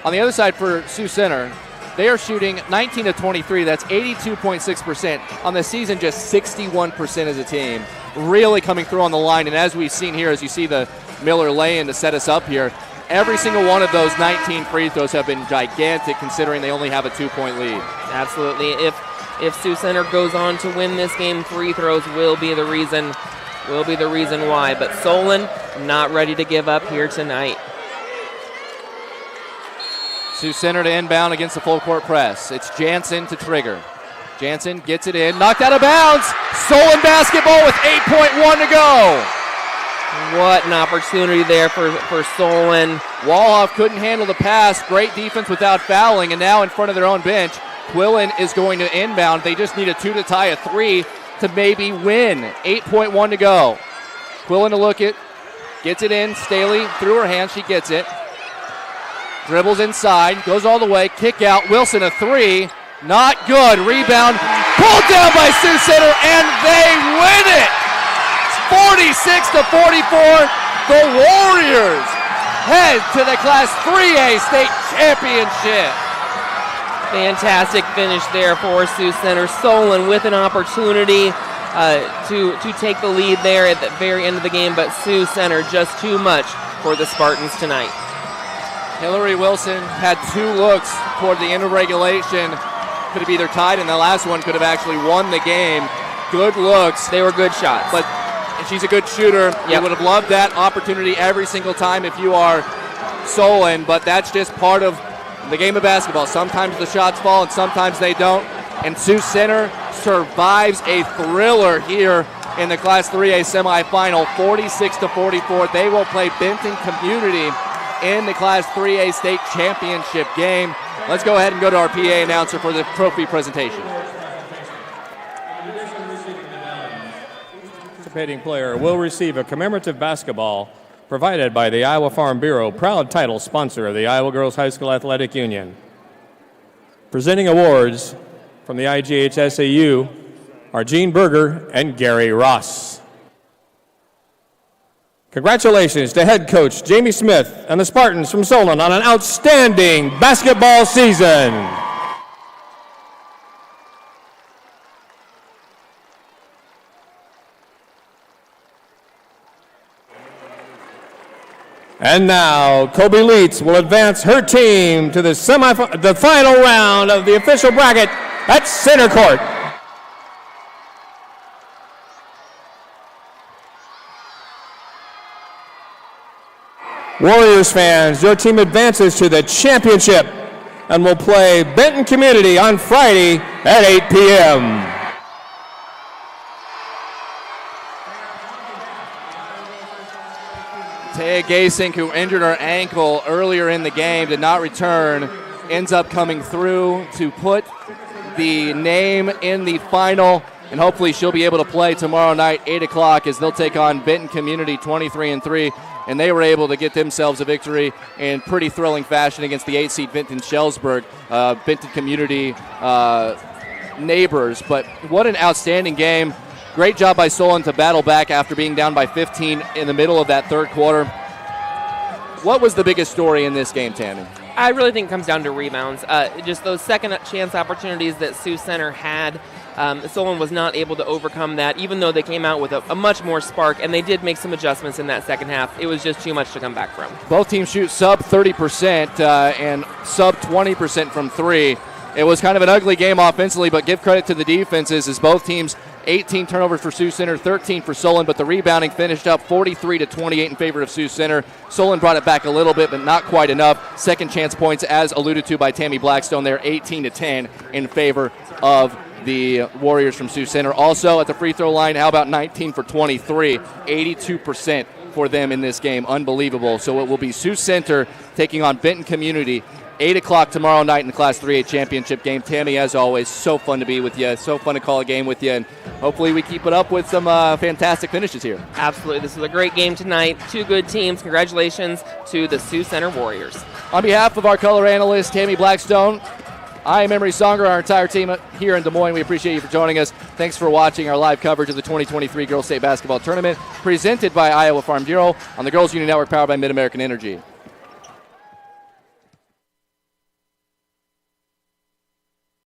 On the other side for Sioux Center, they are shooting 19 of 23. That's 82.6%. On the season, just 61% as a team. Really coming through on the line. And as we've seen here, as you see the Miller lay-in to set us up here, every single one of those 19 free throws have been gigantic considering they only have a 2-point lead. Absolutely. If Sioux Center goes on to win this game, free throws will be the reason why. But Solon not ready to give up here tonight. Sioux Center to inbound against the full court press. It's Jansen to trigger. Jansen gets it in, knocked out of bounds. Solon basketball with 8.1 to go. What an opportunity there for Solon. Walhoff couldn't handle the pass. Great defense without fouling, and now in front of their own bench, Quillen is going to inbound. They just need a 2 to tie a 3 to maybe win. 8.1 to go. Quillen to look it, gets it in. Staley through her hand, she gets it. Dribbles inside, goes all the way, kick out. Wilson a 3, not good. Rebound pulled down by Sioux Center, and they win it. 46-44, the Warriors head to the Class 3A state championship. Fantastic finish there for Sioux Center. Solon with an opportunity to take the lead there at the very end of the game, but Sioux Center just too much for the Spartans tonight. Hillary Wilson had 2 looks toward the end of regulation. Could have either tied, and the last one could have actually won the game. Good looks. They were good shots. But she's a good shooter. Yep. You would have loved that opportunity every single time if you are Solon, but that's just part of the game of basketball. Sometimes the shots fall and sometimes they don't. And Sioux Center survives a thriller here in the Class 3A semifinal, 46-44. They will play Benton Community in the Class 3A state championship game. Let's go ahead and go to our PA announcer for the trophy presentation. Participating player will receive a commemorative basketball provided by the Iowa Farm Bureau, proud title sponsor of the Iowa Girls High School Athletic Union. Presenting awards from the IGHSAU are Gene Berger and Gary Ross. Congratulations to head coach Jamie Smith and the Spartans from Solon on an outstanding basketball season. And now, Kobe Leitz will advance her team to the final round of the official bracket at center court. Warriors fans, your team advances to the championship and will play Benton Community on Friday at 8 p.m. Taya Gasink, who injured her ankle earlier in the game, did not return, ends up coming through to put the name in the final, and hopefully she'll be able to play tomorrow night, 8 o'clock, as they'll take on Benton Community 23-3, and they were able to get themselves a victory in pretty thrilling fashion against the 8-seed Benton Schellsburg, Benton Community neighbors. But what an outstanding game. Great job by Solon to battle back after being down by 15 in the middle of that third quarter. What was the biggest story in this game, Tammy? I really think it comes down to rebounds. Just those second chance opportunities that Sioux Center had. Solon was not able to overcome that, even though they came out with a much more spark, and they did make some adjustments in that second half. It was just too much to come back from. Both teams shoot sub 30% and sub 20% from three. It was kind of an ugly game offensively, but give credit to the defenses as both teams, 18 turnovers for Sioux Center, 13 for Solon, but the rebounding finished up 43-28 in favor of Sioux Center. Solon brought it back a little bit, but not quite enough. Second chance points, as alluded to by Tammy Blackstone there, 18-10 in favor of the Warriors from Sioux Center. Also at the free throw line, how about 19 for 23, 82% for them in this game. Unbelievable. So it will be Sioux Center taking on Benton Community, 8 o'clock tomorrow night in the Class 3A championship game. Tammy, as always, so fun to be with you. So fun to call a game with you. And hopefully we keep it up with some fantastic finishes here. Absolutely. This was a great game tonight. Two good teams. Congratulations to the Sioux Center Warriors. On behalf of our color analyst, Tammy Blackstone, I am Emery Songer, our entire team here in Des Moines. We appreciate you for joining us. Thanks for watching our live coverage of the 2023 Girls State Basketball Tournament presented by Iowa Farm Bureau on the Girls Union Network powered by Mid-American Energy.